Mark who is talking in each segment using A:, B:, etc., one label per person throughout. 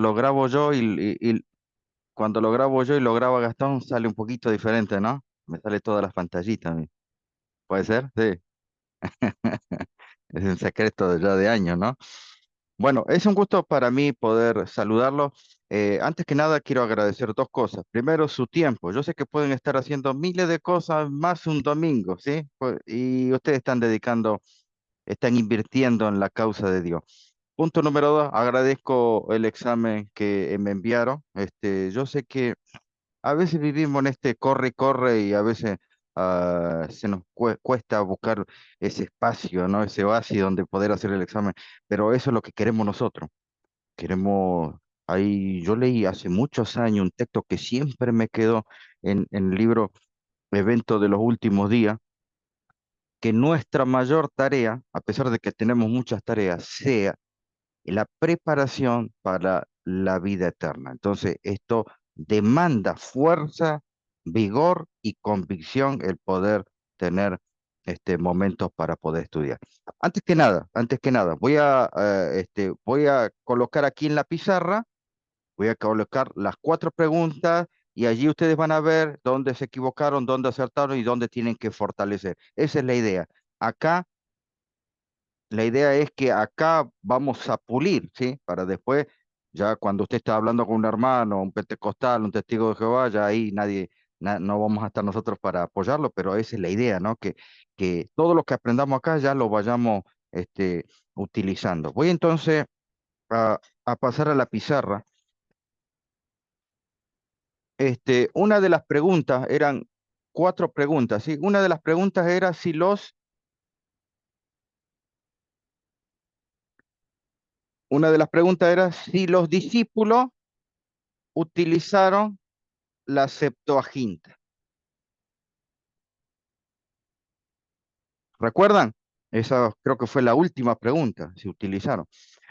A: lo grabo yo y cuando lo grabo yo y lo graba Gastón sale un poquito diferente, ¿no? Me sale todas las pantallitas a mí. ¿Puede ser? Sí. Es un secreto de ya de años, ¿no? Bueno, es un gusto para mí poder saludarlo. Antes que nada, quiero agradecer dos cosas. Primero, su tiempo. Yo sé que pueden estar haciendo miles de cosas más un domingo, ¿sí? Y ustedes están dedicando, están invirtiendo en la causa de Dios. Punto número dos, agradezco el examen que me enviaron. Yo sé que a veces vivimos en este corre y corre y a veces se nos cuesta buscar ese espacio, ¿no? Ese oasis donde poder hacer el examen, pero eso es lo que queremos nosotros. Queremos, ahí yo leí hace muchos años un texto que siempre me quedó en el libro Evento de los Últimos Días, que nuestra mayor tarea, a pesar de que tenemos muchas tareas, sea la preparación para la vida eterna. Entonces, esto demanda fuerza, vigor y convicción el poder tener momentos para poder estudiar. Antes que nada, voy a colocar aquí en la pizarra, voy a colocar las cuatro preguntas y allí ustedes van a ver dónde se equivocaron, dónde acertaron y dónde tienen que fortalecer. Esa es la idea. Acá la idea es que acá vamos a pulir, ¿sí? Para después, ya cuando usted está hablando con un hermano, un pentecostal, un testigo de Jehová, ya ahí no vamos a estar nosotros para apoyarlo, pero esa es la idea, ¿no? Que todo lo que aprendamos acá ya lo vayamos utilizando. Voy entonces a pasar a la pizarra. Una de las preguntas eran cuatro preguntas, ¿sí? Una de las preguntas era si una de las preguntas era si los discípulos utilizaron la Septuaginta. ¿Recuerdan? Esa creo que fue la última pregunta, si utilizaron.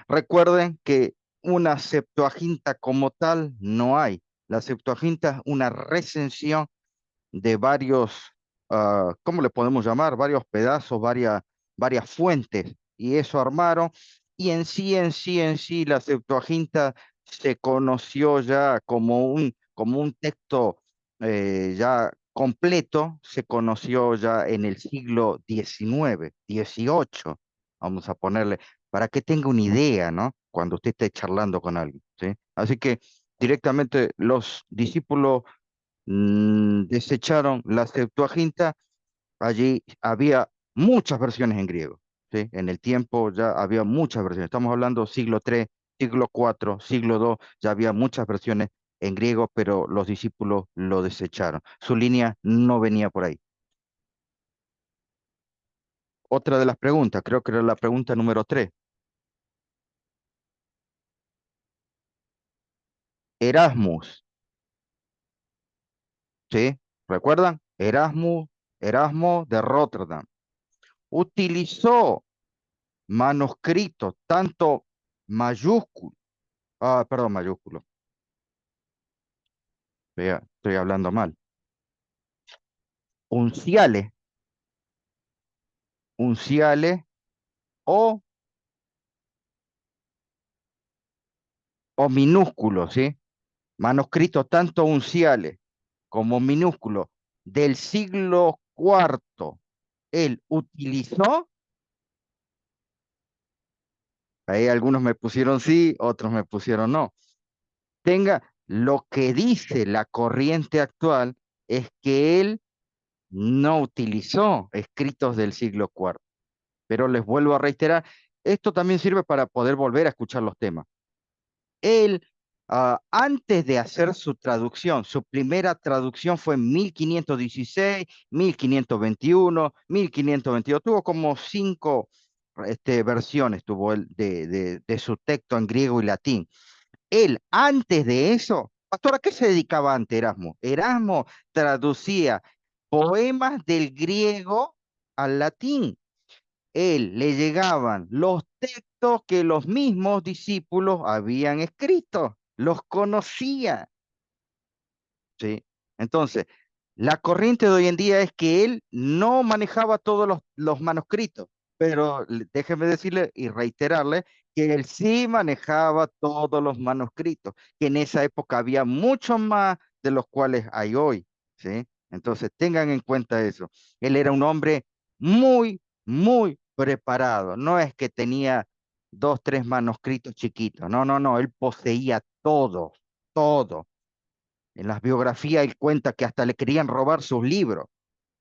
A: Recuerden que una Septuaginta como tal no hay. La Septuaginta es una recensión de varios, ¿cómo le podemos llamar? Varios pedazos, varias fuentes, y eso armaron. Y en sí, la Septuaginta se conoció ya como un texto ya completo, se conoció ya en el siglo XIX, XVIII, vamos a ponerle, para que tenga una idea, ¿no? Cuando usted esté charlando con alguien, ¿sí? Así que directamente los discípulos desecharon la Septuaginta, allí había muchas versiones en griego, ¿sí? En el tiempo ya había muchas versiones, estamos hablando siglo III, siglo IV, siglo II, ya había muchas versiones en griego, pero los discípulos lo desecharon. Su línea no venía por ahí. Otra de las preguntas, creo que era la pregunta número 3. Erasmus, ¿sí? ¿Recuerdan? Erasmo de Rotterdam. Utilizó manuscritos, tanto mayúsculos, perdón, mayúsculo, estoy hablando mal, unciales, unciales o, o minúsculos, ¿sí? Manuscritos tanto unciales como minúsculos del siglo cuarto, él utilizó, ahí algunos me pusieron sí, otros me pusieron no. Tenga, lo que dice la corriente actual es que él no utilizó escritos del siglo cuarto. Pero les vuelvo a reiterar, esto también sirve para poder volver a escuchar los temas. Él, antes de hacer su traducción, su primera traducción fue en 1516, 1521, 1522, tuvo como cinco versiones, tuvo él de su texto en griego y latín. Él, antes de eso, pastor, ¿a qué se dedicaba antes Erasmo? Erasmo traducía poemas del griego al latín. Él le llegaban los textos que los mismos discípulos habían escrito, los conocía, ¿sí? Entonces, la corriente de hoy en día es que él no manejaba todos los manuscritos, pero déjeme decirle y reiterarle que él sí manejaba todos los manuscritos, que en esa época había muchos más de los cuales hay hoy, ¿sí? Entonces tengan en cuenta eso. Él era un hombre muy, muy preparado. No es que tenía dos, tres manuscritos chiquitos. No, no, no. Él poseía todo, todo. En las biografías él cuenta que hasta le querían robar sus libros.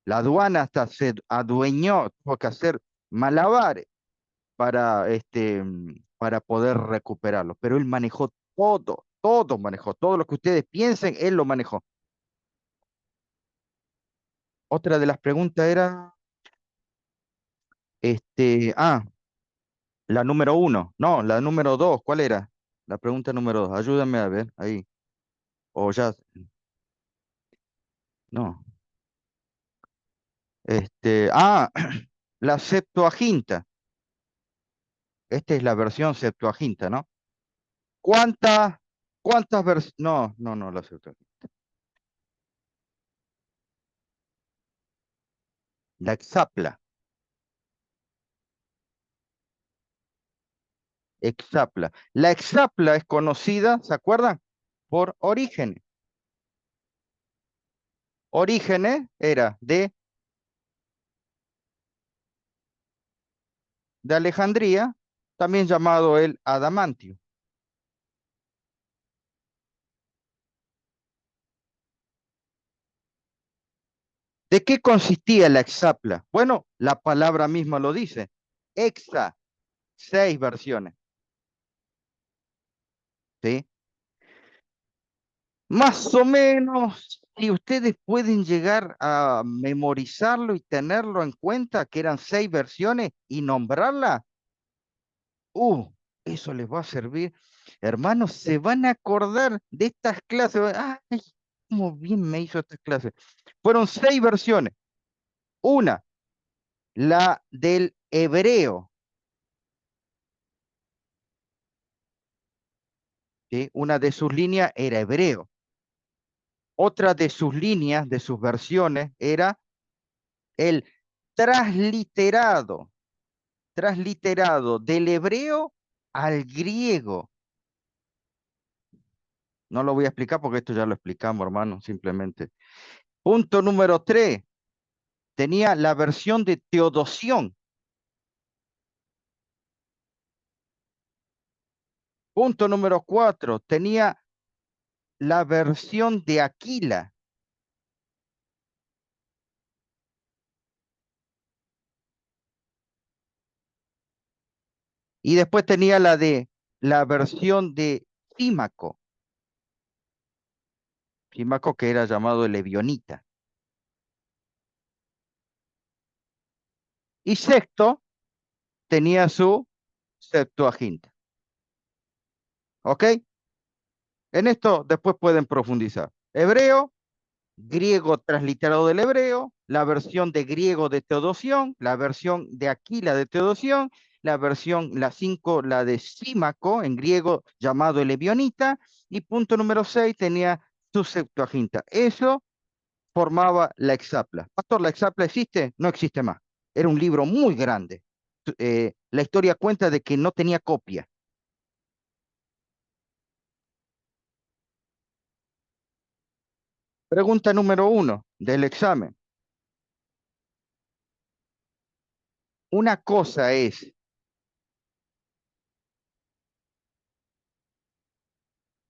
A: La aduana hasta se adueñó, tuvo que hacer malabares para poder recuperarlo. Pero él manejó todo, todo manejó, todo lo que ustedes piensen, él lo manejó. Otra de las preguntas era, la número uno, no, la número dos, ¿cuál era? La pregunta número dos, ayúdame a ver ahí. O ya, no. La Septuaginta. Esta es la versión Septuaginta, ¿no? ¿Cuántas, cuántas versiones? No, no, no, la Septuaginta. La Exapla. Exapla. La Exapla es conocida, ¿se acuerdan? Por Orígenes. Orígenes era de Alejandría, también llamado el Adamantio. ¿De qué consistía la Exapla? Bueno, la palabra misma lo dice. Exa, seis versiones, ¿sí? Más o menos, si ustedes pueden llegar a memorizarlo y tenerlo en cuenta, que eran seis versiones y nombrarla, uh, eso les va a servir. Hermanos, se van a acordar de estas clases. Ay, cómo bien me hizo estas clases. Fueron seis versiones. Una, la del hebreo, ¿sí? Una de sus líneas era hebreo. Otra de sus líneas, de sus versiones, era el transliterado, transliterado del hebreo al griego. No lo voy a explicar porque esto ya lo explicamos, hermano, simplemente. Punto número tres, tenía la versión de Teodosión. Punto número cuatro, tenía la versión de Aquila. Y después tenía la versión de Símaco. Símaco que era llamado el Ebionita. Y sexto, tenía su Septuaginta. ¿Ok? En esto después pueden profundizar. Hebreo, griego transliterado del hebreo, la versión de griego de Teodosión, la versión de Aquila de Teodosión, la versión, la 5, la de Símaco, en griego llamado el Ebionita, y punto número 6 tenía su Septuaginta. Eso formaba la Exapla. Pastor, ¿la Exapla existe? No existe más. Era un libro muy grande. La historia cuenta de que no tenía copia. Pregunta número uno del examen. Una cosa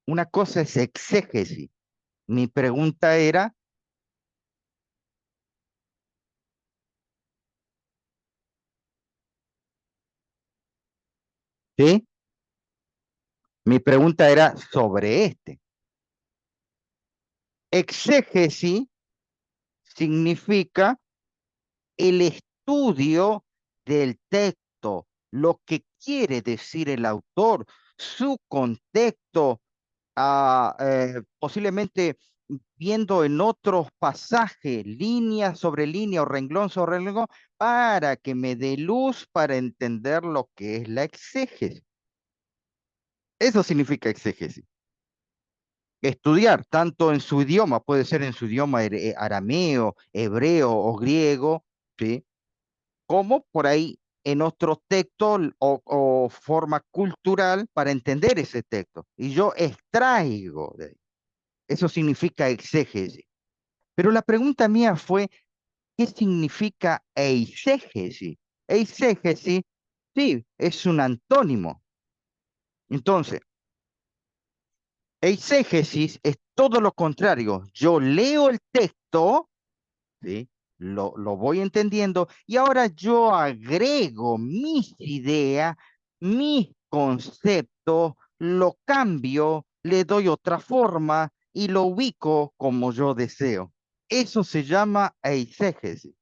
A: una cosa es exégesis. Mi pregunta era, ¿sí? Mi pregunta era sobre este. Exégesis significa el estudio del texto, lo que quiere decir el autor, su contexto, posiblemente viendo en otros pasajes, línea sobre línea o renglón sobre renglón, para que me dé luz para entender lo que es la exégesis. Eso significa exégesis. Estudiar tanto en su idioma, puede ser en su idioma arameo, hebreo o griego, ¿sí? Como por ahí en otro texto o forma cultural para entender ese texto. Y yo extraigo de ahí. Eso significa exégesis. Pero la pregunta mía fue, ¿qué significa eisegesis? Eisegesis, sí, es un antónimo. Entonces, eisegesis es todo lo contrario. Yo leo el texto, ¿sí? Lo voy entendiendo y ahora yo agrego mis ideas, mis conceptos, lo cambio, le doy otra forma y lo ubico como yo deseo. Eso se llama eisegesis.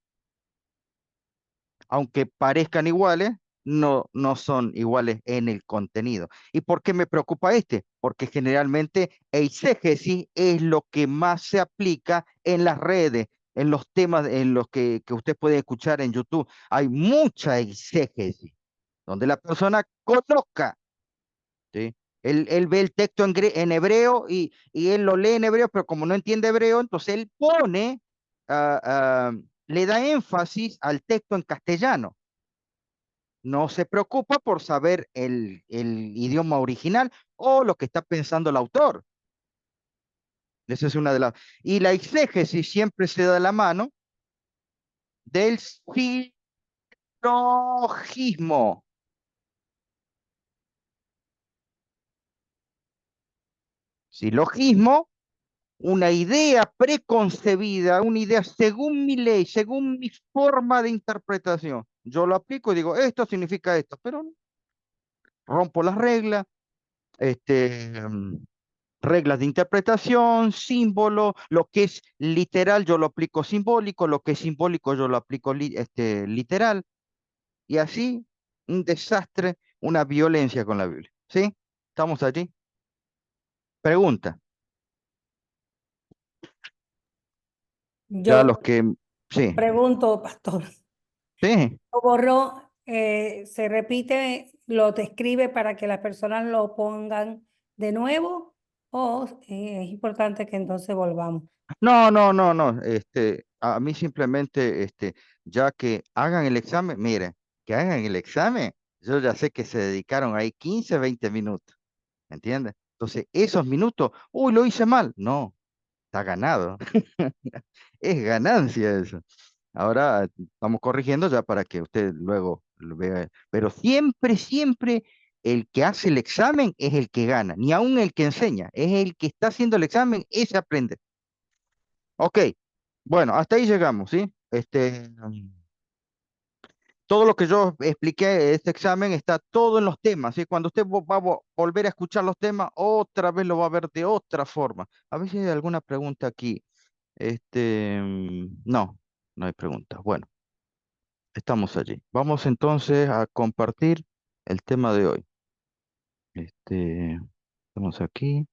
A: Aunque parezcan iguales, no son iguales en el contenido. ¿Y por qué me preocupa este? Porque generalmente eisegesis es lo que más se aplica en las redes, en los temas en los que usted puede escuchar en YouTube. Hay mucha eisegesis, donde la persona coloca, ¿sí? Él ve el texto en hebreo y él lo lee en hebreo, pero como no entiende hebreo, entonces él pone, ah, le da énfasis al texto en castellano. No se preocupa por saber el idioma original o lo que está pensando el autor. Esa es una de las... Y la exégesis siempre se da de la mano del silogismo. Silogismo, una idea preconcebida, una idea según mi ley, según mi forma de interpretación. Yo lo aplico y digo, esto significa esto, pero rompo las reglas, este, reglas de interpretación, símbolo, lo que es literal yo lo aplico simbólico, lo que es simbólico yo lo aplico literal, y así un desastre, una violencia con la Biblia. ¿Sí? ¿Estamos allí? Pregunta. Ya
B: Yo
A: los que... Sí,
B: pregunto, pastor,
A: sí.
B: lo borró, se repite, lo describe para que las personas lo pongan de nuevo o es importante que entonces volvamos.
A: No. A mí simplemente, ya que hagan el examen, miren, que hagan el examen, yo ya sé que se dedicaron ahí 15, 20 minutos. ¿Entiendes? Entonces, esos minutos, uy, lo hice mal. No, está ganado. Es ganancia eso. Ahora estamos corrigiendo ya para que usted luego lo vea. Pero siempre el que hace el examen es el que gana, ni aún el que enseña, es el que está haciendo el examen, ese aprende. Ok, bueno, hasta ahí llegamos, ¿sí? Todo lo que yo expliqué en este examen está todo en los temas, ¿sí? Cuando usted va a volver a escuchar los temas, otra vez lo va a ver de otra forma. A ver si hay alguna pregunta aquí. No, no hay preguntas. Bueno, estamos allí. Vamos entonces a compartir el tema de hoy. Estamos aquí.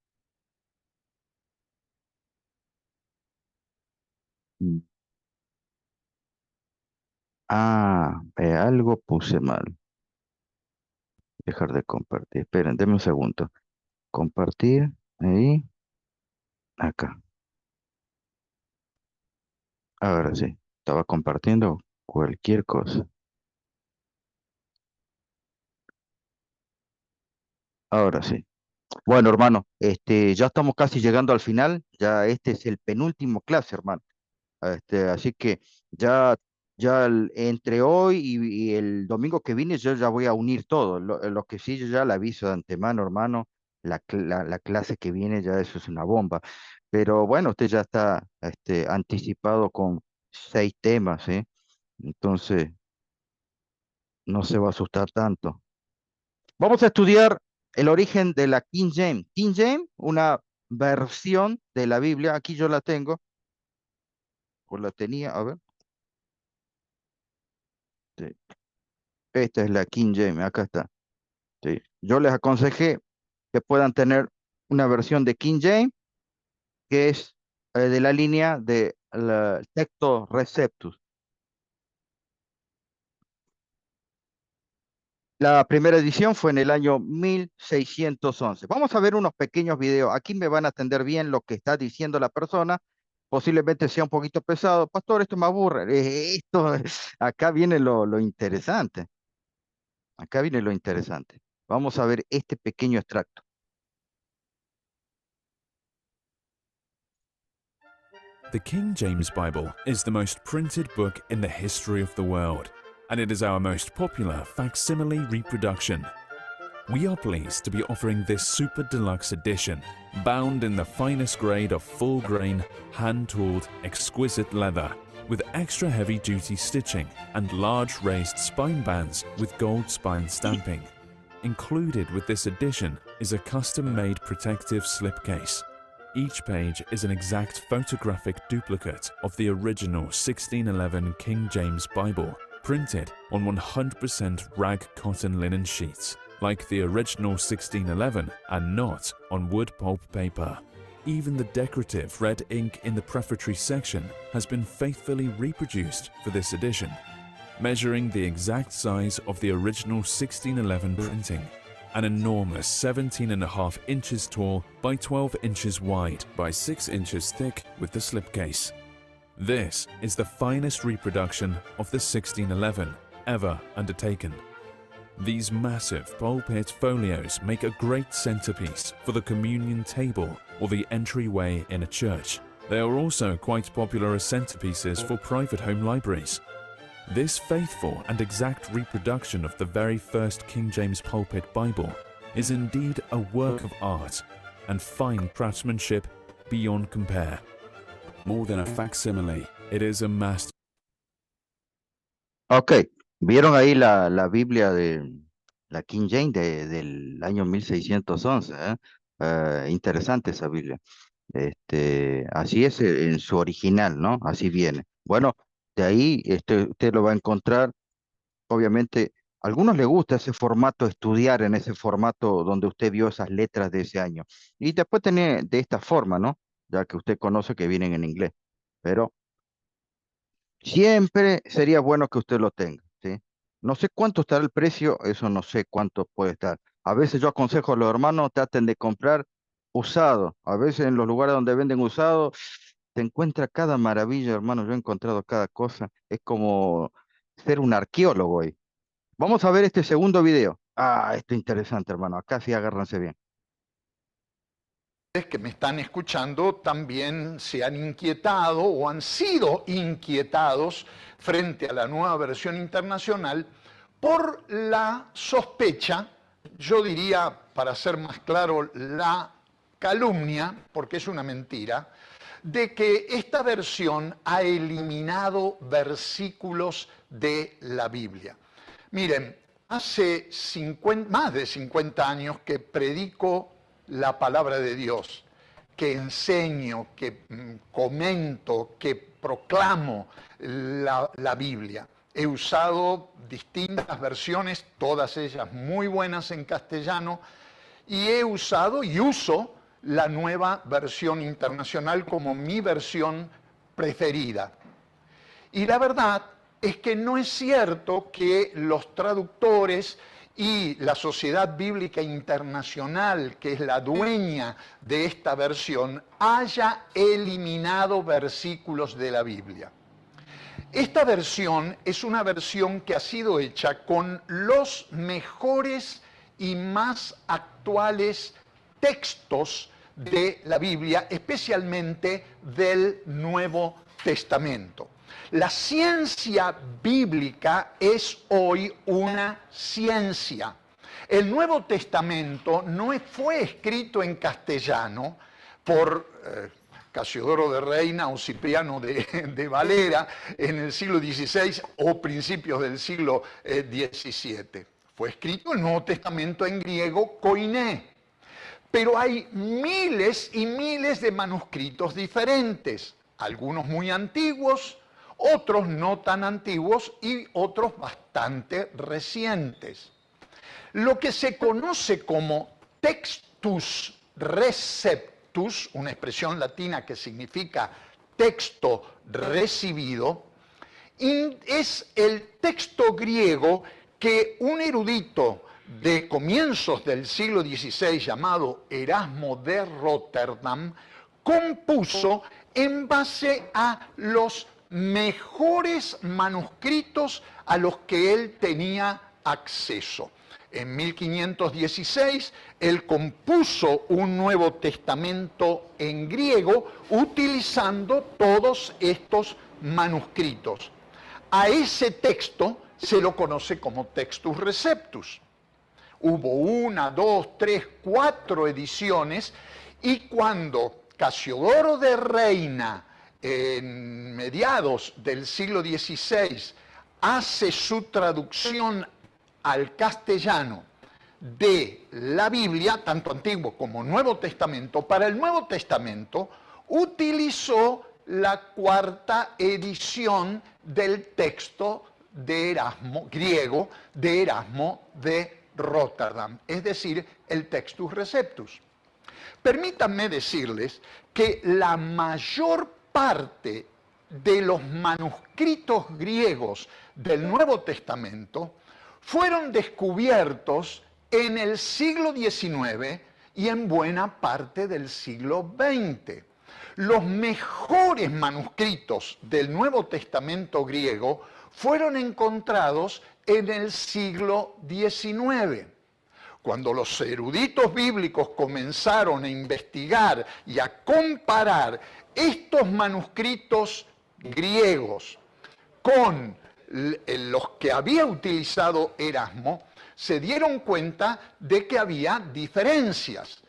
A: Mm. Algo puse mal. Dejar de compartir. Esperen, denme un segundo. Compartir, ahí, acá. Ahora sí, estaba compartiendo cualquier cosa. Ahora sí. Bueno, hermano, ya estamos casi llegando al final. Ya este es el penúltimo clase, hermano. Así que ya, entre hoy y el domingo que viene, yo ya voy a unir todo. Lo que sí, yo ya le aviso de antemano, hermano. La clase que viene ya eso es una bomba. Pero bueno, usted ya está anticipado con 6 temas, ¿eh? Entonces, no se va a asustar tanto. Vamos a estudiar el origen de la King James. King James, una versión de la Biblia. Aquí yo la tengo, o la tenía, a ver. Sí, esta es la King James, acá está. Sí. Yo les aconsejé que puedan tener una versión de King James, que es de la línea de texto Receptus. La primera edición fue en el año 1611. Vamos a ver unos pequeños videos. Aquí me van a entender bien lo que está diciendo la persona. Posiblemente sea un poquito pesado. Pastor, esto me aburre. Acá viene lo interesante. Acá viene lo interesante. Vamos a ver este pequeño extracto.
C: The King James Bible is the most printed book in the history of the world, and it is our most popular facsimile reproduction. We are pleased to be offering this super deluxe edition, bound in the finest grade of full-grain, hand-tooled, exquisite leather, with extra heavy-duty stitching and large raised spine bands with gold spine stamping. Included with this edition is a custom-made protective slipcase. Each page is an exact photographic duplicate of the original 1611 King James Bible, printed on 100% rag cotton linen sheets, like the original 1611 and not on wood pulp paper. Even the decorative red ink in the prefatory section has been faithfully reproduced for this edition, measuring the exact size of the original 1611 printing. An enormous 17.5 inches tall by 12 inches wide by 6 inches thick with the slipcase. This is the finest reproduction of the 1611 ever undertaken. These massive pulpit folios make a great centerpiece for the communion table or the entryway in a church. They are also quite popular as centerpieces for private home libraries. This faithful and exact reproduction of the very first King James Pulpit Bible is indeed a work of art and fine craftsmanship beyond compare. More than a facsimile, it is a master.
A: Ok, vieron ahí la Biblia de la King James del año 1611, ¿eh? Interesante esa Biblia. Así es en su original, ¿no? Así viene. Bueno, de ahí usted lo va a encontrar, obviamente, a algunos les gusta ese formato, estudiar en ese formato donde usted vio esas letras de ese año. Y después tiene de esta forma, ¿no? Ya que usted conoce que vienen en inglés. Pero siempre sería bueno que usted lo tenga, ¿sí? No sé cuánto estará el precio, eso no sé cuánto puede estar. A veces yo aconsejo a los hermanos, traten de comprar usado. A veces en los lugares donde venden usado, se encuentra cada maravilla, hermano. Yo he encontrado cada cosa. Es como ser un arqueólogo ahí. Vamos a ver este segundo video. Ah, esto es interesante, hermano. Acá sí agárrense bien.
D: Que me están escuchando también se han inquietado o han sido inquietados frente a la nueva versión internacional por la sospecha, yo diría, para ser más claro, la calumnia, porque es una mentira, de que esta versión ha eliminado versículos de la Biblia. Miren, hace más de 50 años que predico la palabra de Dios, que enseño, que comento, que proclamo la Biblia. He usado distintas versiones, todas ellas muy buenas en castellano, y he usado y uso la nueva versión internacional como mi versión preferida. Y la verdad es que no es cierto que los traductores y la Sociedad Bíblica Internacional, que es la dueña de esta versión, haya eliminado versículos de la Biblia. Esta versión es una versión que ha sido hecha con los mejores y más actuales textos de la Biblia, especialmente del Nuevo Testamento. La ciencia bíblica es hoy una ciencia. El Nuevo Testamento no fue escrito en castellano por Casiodoro de Reina o Cipriano de Valera en el siglo XVI o principios del siglo XVII. Fue escrito el Nuevo Testamento en griego koiné. Pero hay miles y miles de manuscritos diferentes, algunos muy antiguos, otros no tan antiguos y otros bastante recientes. Lo que se conoce como textus receptus, una expresión latina que significa texto recibido, es el texto griego que un erudito de comienzos del siglo XVI llamado Erasmo de Rotterdam compuso en base a los mejores manuscritos a los que él tenía acceso. En 1516, él compuso un Nuevo Testamento en griego utilizando todos estos manuscritos. A ese texto se lo conoce como Textus Receptus. Hubo 1, 2, 3, 4 ediciones, y cuando Casiodoro de Reina, en mediados del siglo XVI, hace su traducción al castellano de la Biblia, tanto Antiguo como Nuevo Testamento, para el Nuevo Testamento utilizó la 4ª edición del texto de Erasmo, griego, de Erasmo de Rotterdam, es decir, el Textus Receptus. Permítanme decirles que la mayor parte de los manuscritos griegos del Nuevo Testamento fueron descubiertos en el siglo XIX y en buena parte del siglo XX. Los mejores manuscritos del Nuevo Testamento griego fueron encontrados en el siglo XIX. Cuando los eruditos bíblicos comenzaron a investigar y a comparar estos manuscritos griegos con los que había utilizado Erasmo, se dieron cuenta de que había diferencias.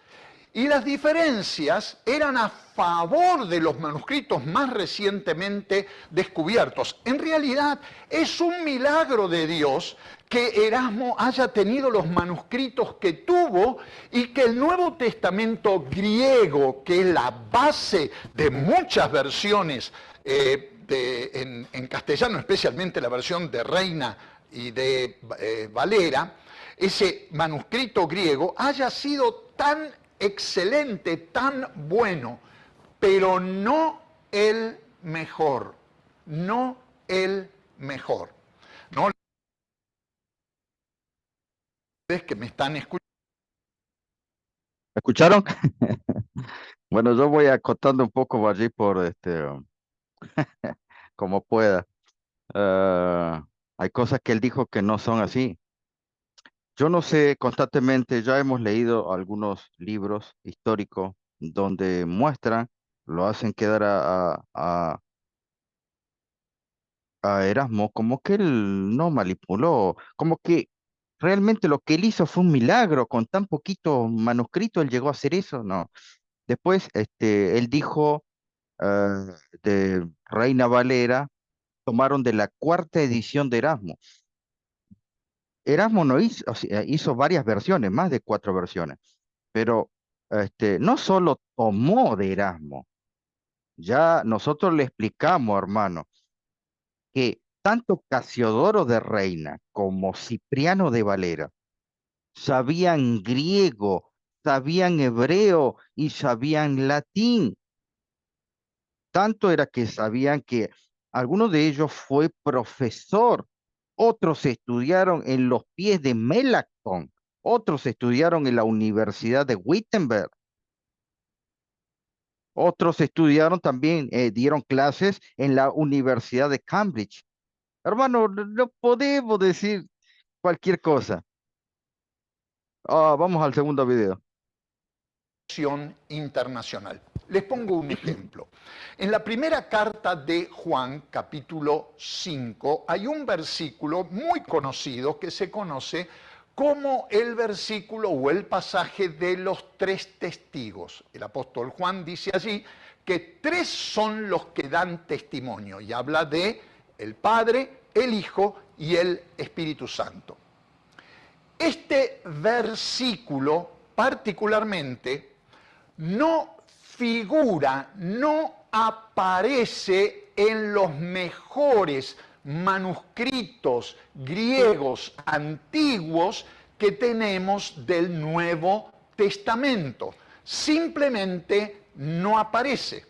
D: Y las diferencias eran a favor de los manuscritos más recientemente descubiertos. En realidad, es un milagro de Dios que Erasmo haya tenido los manuscritos que tuvo y que el Nuevo Testamento griego, que es la base de muchas versiones en castellano, especialmente la versión de Reina y de Valera, ese manuscrito griego haya sido tan excelente, tan bueno, pero no el mejor, no el mejor. No es que me están escuchando.
A: ¿Escucharon? Bueno, yo voy acotando un poco allí por como pueda. Hay cosas que él dijo que no son así. Yo no sé, constantemente ya hemos leído algunos libros históricos donde muestran, lo hacen quedar a Erasmo como que él no manipuló, como que realmente lo que él hizo fue un milagro, con tan poquito manuscrito él llegó a hacer eso, no. Después, él dijo de Reina Valera, tomaron de la 4ª edición de Erasmo. Erasmo no hizo, o sea, hizo varias versiones, más de 4 versiones, pero no solo tomó de Erasmo, ya nosotros le explicamos, hermano, que tanto Casiodoro de Reina como Cipriano de Valera sabían griego, sabían hebreo y sabían latín. Tanto era que sabían que alguno de ellos fue profesor, otros estudiaron en los pies de Melanchthon, otros estudiaron en la Universidad de Wittenberg, otros estudiaron también, dieron clases en la Universidad de Cambridge. Hermano, no podemos decir cualquier cosa. Vamos al segundo video.
D: Internacional. Les pongo un ejemplo. En la primera carta de Juan, capítulo 5, hay un versículo muy conocido que se conoce como el versículo o el pasaje de los 3 testigos. El apóstol Juan dice allí que 3 son los que dan testimonio y habla de el Padre, el Hijo y el Espíritu Santo. Este versículo particularmente no figura, no aparece en los mejores manuscritos griegos antiguos que tenemos del Nuevo Testamento. Simplemente no aparece.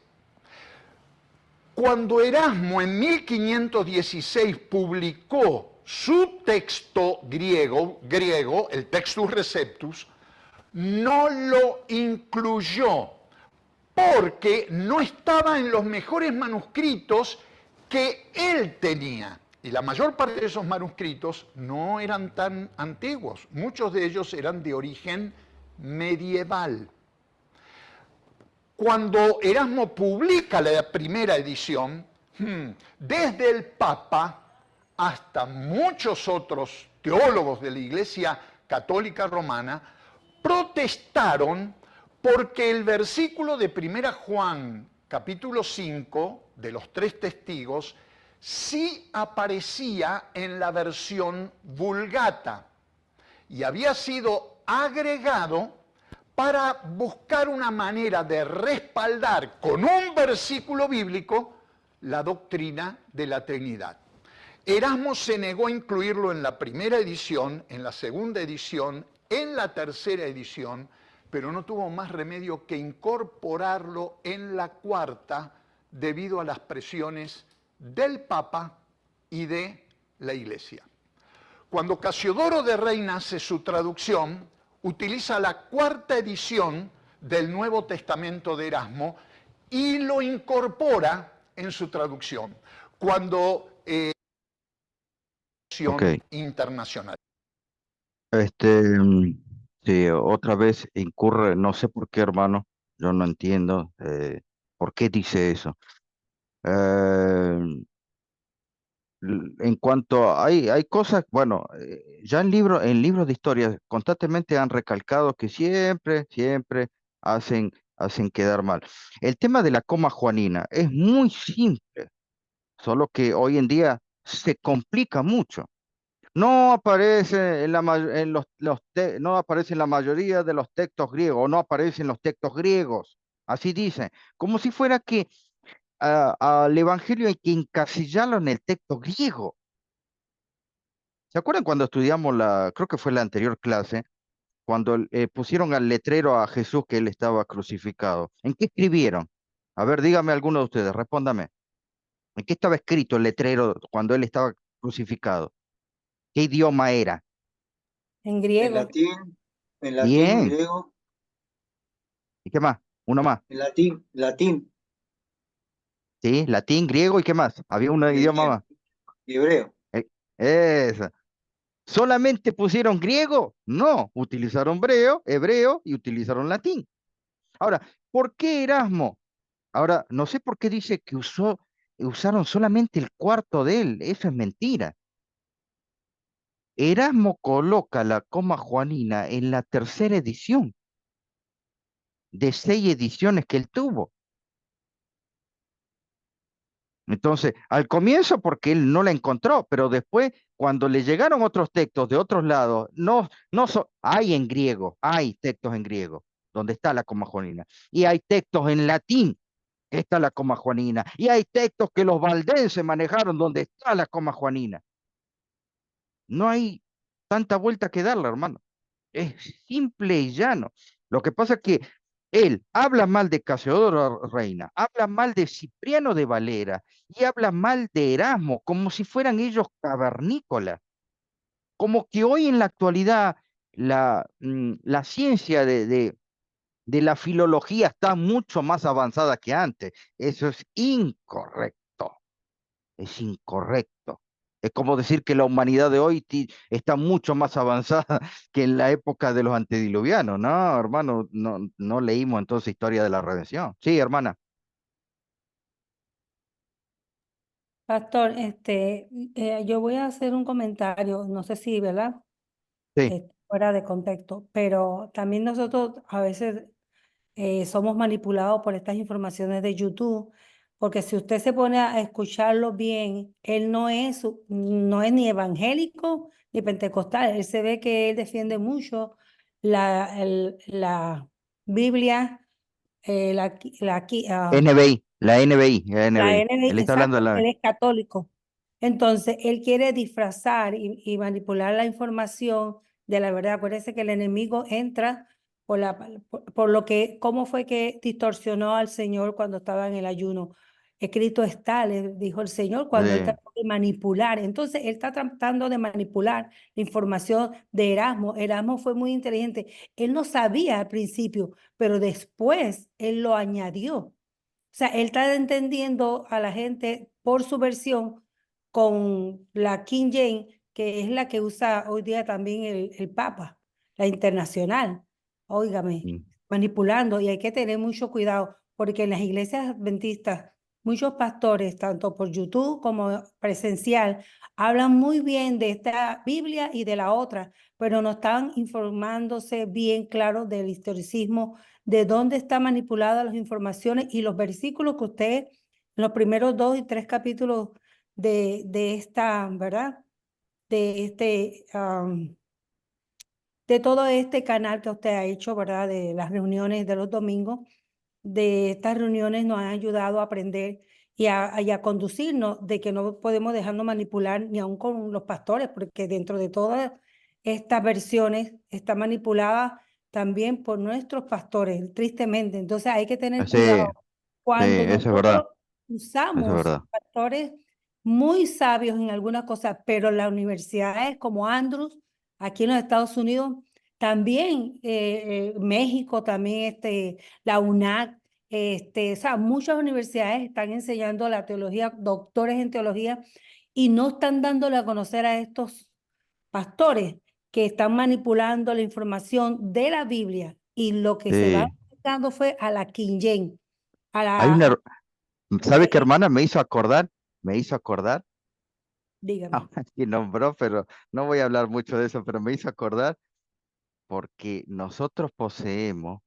D: Cuando Erasmo en 1516 publicó su texto griego, el Textus Receptus, no lo incluyó porque no estaba en los mejores manuscritos que él tenía. Y la mayor parte de esos manuscritos no eran tan antiguos. Muchos de ellos eran de origen medieval. Cuando Erasmo publica la primera edición, desde el Papa hasta muchos otros teólogos de la Iglesia Católica Romana protestaron porque el versículo de 1 Juan, capítulo 5, de los 3 testigos, sí aparecía en la versión Vulgata y había sido agregado para buscar una manera de respaldar con un versículo bíblico la doctrina de la Trinidad. Erasmo se negó a incluirlo en la primera edición, en la segunda edición, en la tercera edición, pero no tuvo más remedio que incorporarlo en la cuarta debido a las presiones del Papa y de la Iglesia. Cuando Casiodoro de Reina hace su traducción, utiliza la cuarta edición del Nuevo Testamento de Erasmo y lo incorpora en su traducción. Cuando
A: Ok.
D: internacional.
A: Sí, otra vez incurre, no sé por qué, hermano, yo no entiendo por qué dice eso. Eh, en cuanto hay cosas, bueno, ya en libros de historia constantemente han recalcado que siempre hacen quedar mal. El tema de la coma juanina es muy simple, solo que hoy en día se complica mucho. No aparece en no aparece en la mayoría de los textos griegos, o no aparece en los textos griegos. Así dicen, como si fuera que al evangelio hay que encasillarlo en el texto griego. ¿Se acuerdan cuando estudiamos creo que fue la anterior clase, cuando pusieron al letrero a Jesús que él estaba crucificado? ¿En qué escribieron? A ver, dígame alguno de ustedes, respóndame. ¿En qué estaba escrito el letrero cuando él estaba crucificado? ¿Qué idioma era?
B: En
E: En
B: griego.
E: latín, en latín,
A: Bien.
E: griego,
A: ¿Y qué más? Uno más.
E: en latín,
A: ¿Sí? Latín, griego y qué más. Había un
E: y
A: idioma más.
E: hebreo.
A: Eh, Esa. ¿Solamente pusieron griego? No, utilizaron hebreo y utilizaron latín. Ahora, ¿por qué Erasmo? Ahora, no sé por qué dice que usaron solamente el cuarto de él. Eso es mentira. Erasmo coloca la coma juanina en la tercera edición de 6 ediciones que él tuvo. Entonces, al comienzo porque él no la encontró, pero después, cuando le llegaron otros textos de otros lados, hay hay textos en griego, donde está la coma juanina, y hay textos en latín, está la coma juanina, y hay textos que los valdenses manejaron, donde está la coma juanina. No hay tanta vuelta que darle, hermano. Es simple y llano. Lo que pasa es que él habla mal de Casiodoro Reina, habla mal de Cipriano de Valera y habla mal de Erasmo, como si fueran ellos cavernícolas. Como que hoy en la actualidad la ciencia de la filología está mucho más avanzada que antes. Eso es incorrecto. Es incorrecto. Es como decir que la humanidad de hoy está mucho más avanzada que en la época de los antediluvianos. No, hermano, no leímos entonces historia de la redención. Sí, hermana.
B: Pastor, yo voy a hacer un comentario, no sé si, ¿verdad?
A: Sí,
B: Fuera de contexto, pero también nosotros a veces somos manipulados por estas informaciones de YouTube, porque si usted se pone a escucharlo bien, él no es ni evangélico ni pentecostal, él se ve que él defiende mucho la Biblia,
A: NBI, la NBI, la
B: la
A: NBI.
B: NBI,
A: Él está hablando de
B: exacto,
A: la...
B: él es católico. Entonces, él quiere disfrazar y manipular la información de la verdad. Acuérdese que el enemigo entra por lo que, cómo fue que distorsionó al Señor cuando estaba en el ayuno. Escrito está, le dijo el Señor, cuando él
A: Sí,
B: trató de manipular. Entonces, él está tratando de manipular la información de Erasmo. Erasmo fue muy inteligente. Él no sabía al principio, pero después él lo añadió. O sea, él está entendiendo a la gente por su versión, con la King James, que es la que usa hoy día también el Papa, la internacional. Óigame,
A: Mm.
B: manipulando, y hay que tener mucho cuidado, porque en las iglesias adventistas, muchos pastores, tanto por YouTube como presencial, hablan muy bien de esta Biblia y de la otra, pero no están informándose bien claro del historicismo, de dónde están manipuladas las informaciones y los versículos que usted, en los primeros 2 y 3 capítulos de esta, ¿verdad? De este, de todo este canal que usted ha hecho, ¿verdad? De las reuniones de los domingos, de estas reuniones nos han ayudado a aprender y a conducirnos de que no podemos dejarnos manipular ni aun con los pastores, porque dentro de todas estas versiones está manipulada también por nuestros pastores, tristemente. Entonces hay que tener
A: Sí,
B: cuidado.
A: sí,
B: Cuando
A: eso es verdad,
B: nosotros
A: eso es
B: usamos
A: verdad.
B: pastores muy sabios en algunas cosas, pero las universidades como Andrews, aquí en los Estados Unidos, también México, también la UNAC, o sea, muchas universidades están enseñando la teología, doctores en teología, y no están dándole a conocer a estos pastores que están manipulando la información de la Biblia, y lo que se va
A: Sí.
B: dando fue a la King James,
A: Hay una, ¿sabe qué,
B: eh,
A: hermana? Me hizo acordar,
B: dígame.
A: que nombró, pero no voy a hablar mucho de eso, pero me hizo acordar porque nosotros poseemos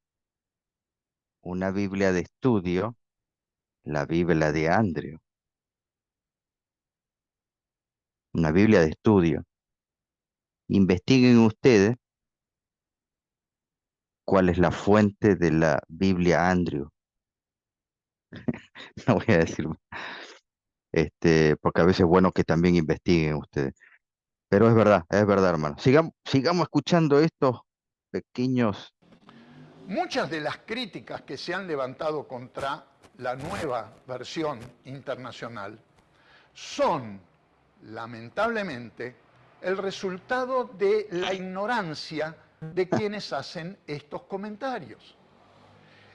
A: una Biblia de estudio, la Biblia de Andrew, una Biblia de estudio. Investiguen ustedes cuál es la fuente de la Biblia Andrew. No voy a decir, porque a veces es bueno que también investiguen ustedes. Pero es verdad, hermano. Sigamos escuchando estos pequeños.
D: Muchas de las críticas que se han levantado contra la nueva versión internacional son, lamentablemente, el resultado de la ignorancia de quienes hacen estos comentarios.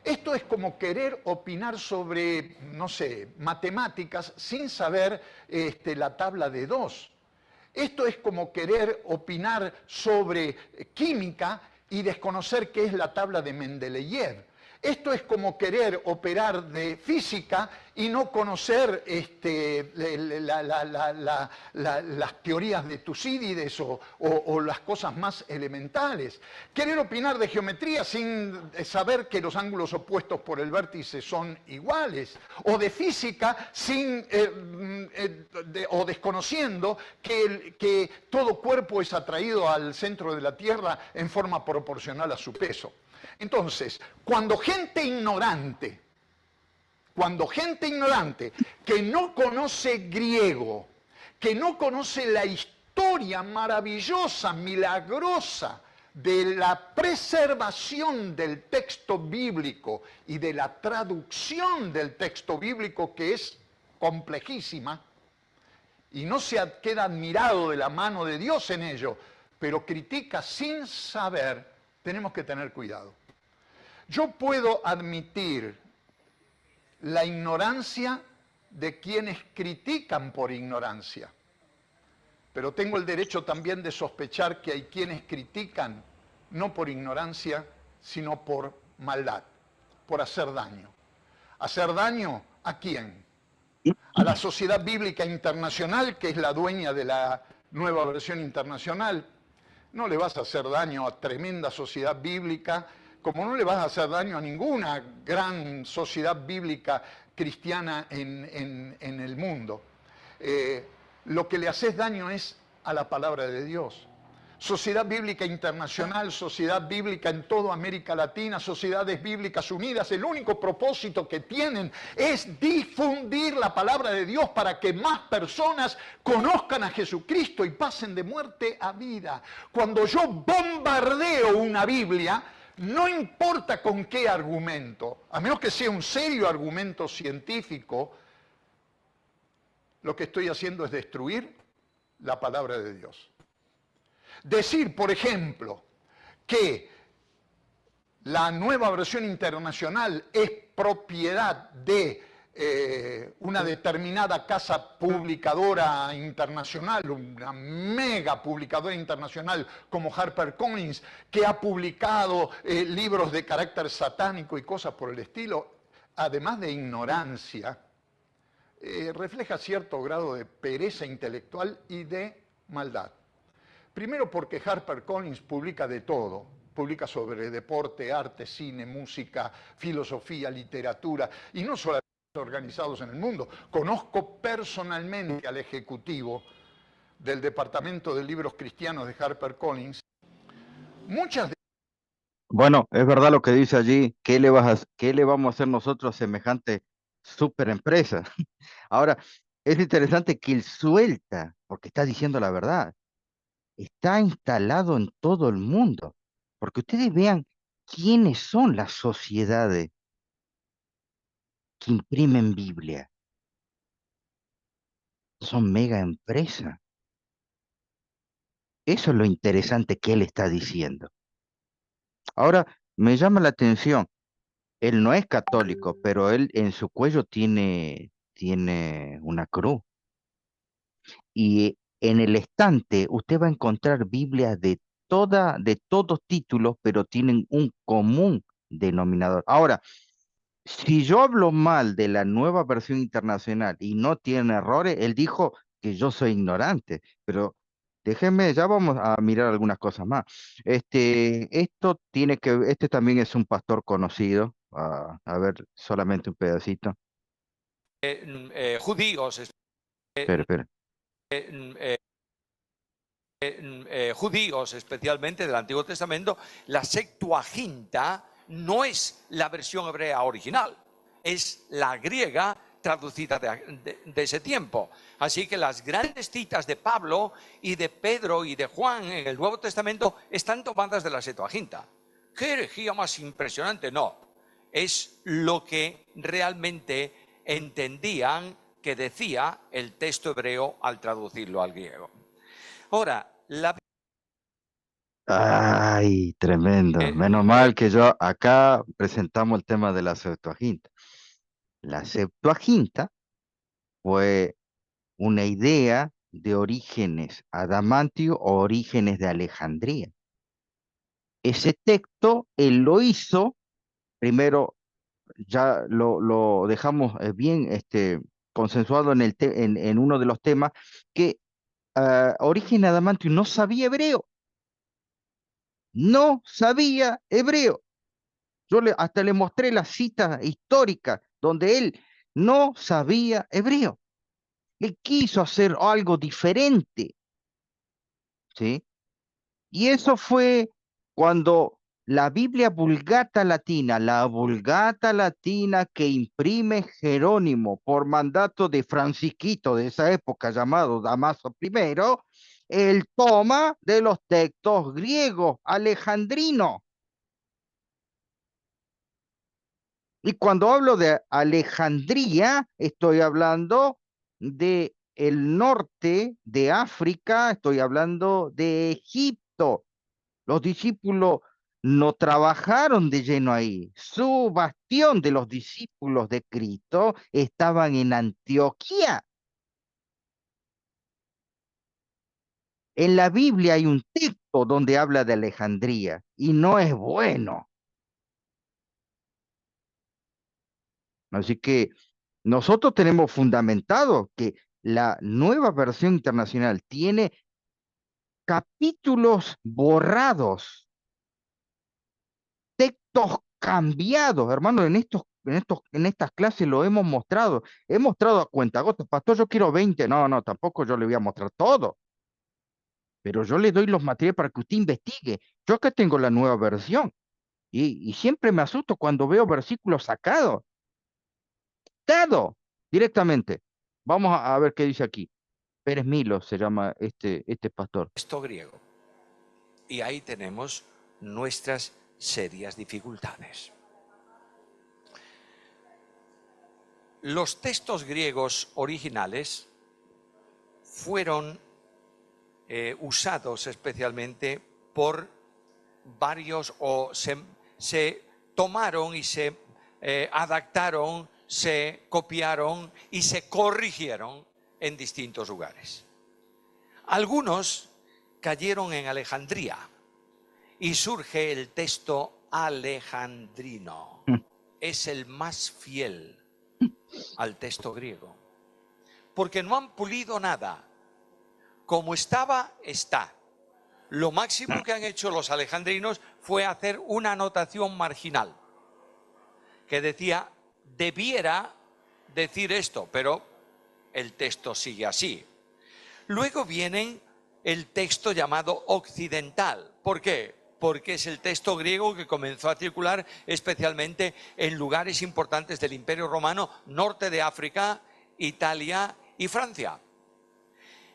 D: Esto es como querer opinar sobre, no sé, matemáticas sin saber la tabla de 2. Esto es como querer opinar sobre química y desconocer qué es la tabla de Mendeleev. Esto es como querer operar de física y no conocer las teorías de Tucídides o las cosas más elementales. Querer opinar de geometría sin saber que los ángulos opuestos por el vértice son iguales. O de física o desconociendo que todo cuerpo es atraído al centro de la Tierra en forma proporcional a su peso. Entonces, cuando gente ignorante que no conoce griego, que no conoce la historia maravillosa, milagrosa de la preservación del texto bíblico y de la traducción del texto bíblico, que es complejísima, y no se queda admirado de la mano de Dios en ello, pero critica sin saber, tenemos que tener cuidado. Yo puedo admitir la ignorancia de quienes critican por ignorancia, pero tengo el derecho también de sospechar que hay quienes critican no por ignorancia, sino por maldad, por hacer daño. ¿Hacer daño a quién? A la Sociedad Bíblica Internacional, que es la dueña de la nueva versión internacional. No le vas a hacer daño a tremenda sociedad bíblica, como no le vas a hacer daño a ninguna gran sociedad bíblica cristiana en el mundo. Lo que le haces daño es a la palabra de Dios. Sociedad Bíblica Internacional, Sociedad Bíblica en toda América Latina, Sociedades Bíblicas Unidas, el único propósito que tienen es difundir la palabra de Dios para que más personas conozcan a Jesucristo y pasen de muerte a vida. Cuando yo bombardeo una Biblia, no importa con qué argumento, a menos que sea un serio argumento científico, lo que estoy haciendo es destruir la palabra de Dios. Decir, por ejemplo, que la nueva versión internacional es propiedad de una determinada casa publicadora internacional, una mega publicadora internacional como HarperCollins, que ha publicado libros de carácter satánico y cosas por el estilo, además de ignorancia, refleja cierto grado de pereza intelectual y de maldad. Primero porque HarperCollins publica de todo. Publica sobre deporte, arte, cine, música, filosofía, literatura, y no solamente organizados en el mundo. Conozco personalmente al ejecutivo del Departamento de Libros Cristianos de HarperCollins. Muchas de...
A: Bueno, es verdad lo que dice allí. ¿Qué le vamos a hacer nosotros a semejante superempresa? Ahora, es interesante que él suelta, porque está diciendo la verdad. Está instalado en todo el mundo. Porque ustedes vean quiénes son las sociedades que imprimen Biblia. Son mega empresas. Eso es lo interesante que él está diciendo. Ahora, me llama la atención. Él no es católico, pero él en su cuello tiene una cruz. Y en el estante usted va a encontrar Biblias de todos títulos, pero tienen un común denominador. Ahora, si yo hablo mal de la nueva versión internacional y no tiene errores, él dijo que yo soy ignorante, pero déjenme, ya vamos a mirar algunas cosas más. Este también es un pastor conocido. A ver, solamente un pedacito.
F: Judíos,
A: Espera.
F: judíos especialmente del Antiguo Testamento, la Septuaginta no es la versión hebrea original, es la griega traducida de ese tiempo. Así que las grandes citas de Pablo y de Pedro y de Juan en el Nuevo Testamento están tomadas de la Septuaginta. ¿Qué herejía más impresionante? No, es lo que realmente entendían que decía el texto hebreo al traducirlo al griego. Ahora,
A: Ay, tremendo. Menos mal que yo acá presentamos el tema de la Septuaginta. La Septuaginta fue una idea de Orígenes Adamantio o Orígenes de Alejandría. Ese texto él lo hizo, primero ya lo dejamos bien consensuado en uno de los temas, que Orígenes Adamantio no sabía hebreo. No sabía hebreo. Yo hasta le mostré la cita histórica donde él no sabía hebreo. Él quiso hacer algo diferente, ¿sí? Y eso fue cuando la la Vulgata Latina que imprime Jerónimo por mandato de Francisquito de esa época llamado Damaso I, él toma de los textos griegos alejandrinos. Y cuando hablo de Alejandría, estoy hablando de el norte de África, estoy hablando de Egipto. Los discípulos no trabajaron de lleno ahí. Su bastión de los discípulos de Cristo estaban en Antioquía. En la Biblia hay un texto donde habla de Alejandría y no es bueno. Así que nosotros tenemos fundamentado que la nueva versión internacional tiene capítulos borrados, textos cambiados, hermano, en estas clases lo hemos mostrado. He mostrado a cuentagotas, pastor, yo quiero 20. No, tampoco yo le voy a mostrar todo. Pero yo le doy los materiales para que usted investigue. Yo acá tengo la nueva versión y siempre me asusto cuando veo versículos sacados. Dado directamente. Vamos a ver qué dice aquí. Pérez Milo se llama este pastor.
F: texto griego. Y ahí tenemos nuestras serias dificultades. Los textos griegos originales fueron usados especialmente por varios, o se tomaron y se adaptaron se copiaron y se corrigieron en distintos lugares. Algunos cayeron en Alejandría y surge el texto alejandrino. Es el más fiel al texto griego, porque no han pulido nada. Como estaba, está. Lo máximo que han hecho los alejandrinos fue hacer una anotación marginal que decía, debiera decir esto, pero el texto sigue así. Luego viene el texto llamado occidental. ¿Por qué? Porque es el texto griego que comenzó a circular especialmente en lugares importantes del Imperio Romano, norte de África, Italia y Francia.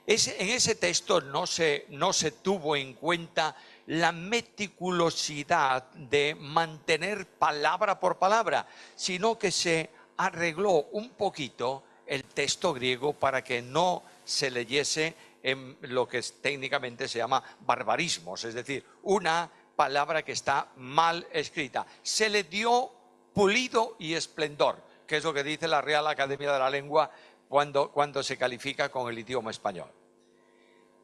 F: En ese texto no se tuvo en cuenta la meticulosidad de mantener palabra por palabra, sino que se arregló un poquito el texto griego para que no se leyese en lo que técnicamente se llama barbarismos, es decir, una palabra que está mal escrita. Se le dio pulido y esplendor, que es lo que dice la Real Academia de la Lengua cuando se califica con el idioma español.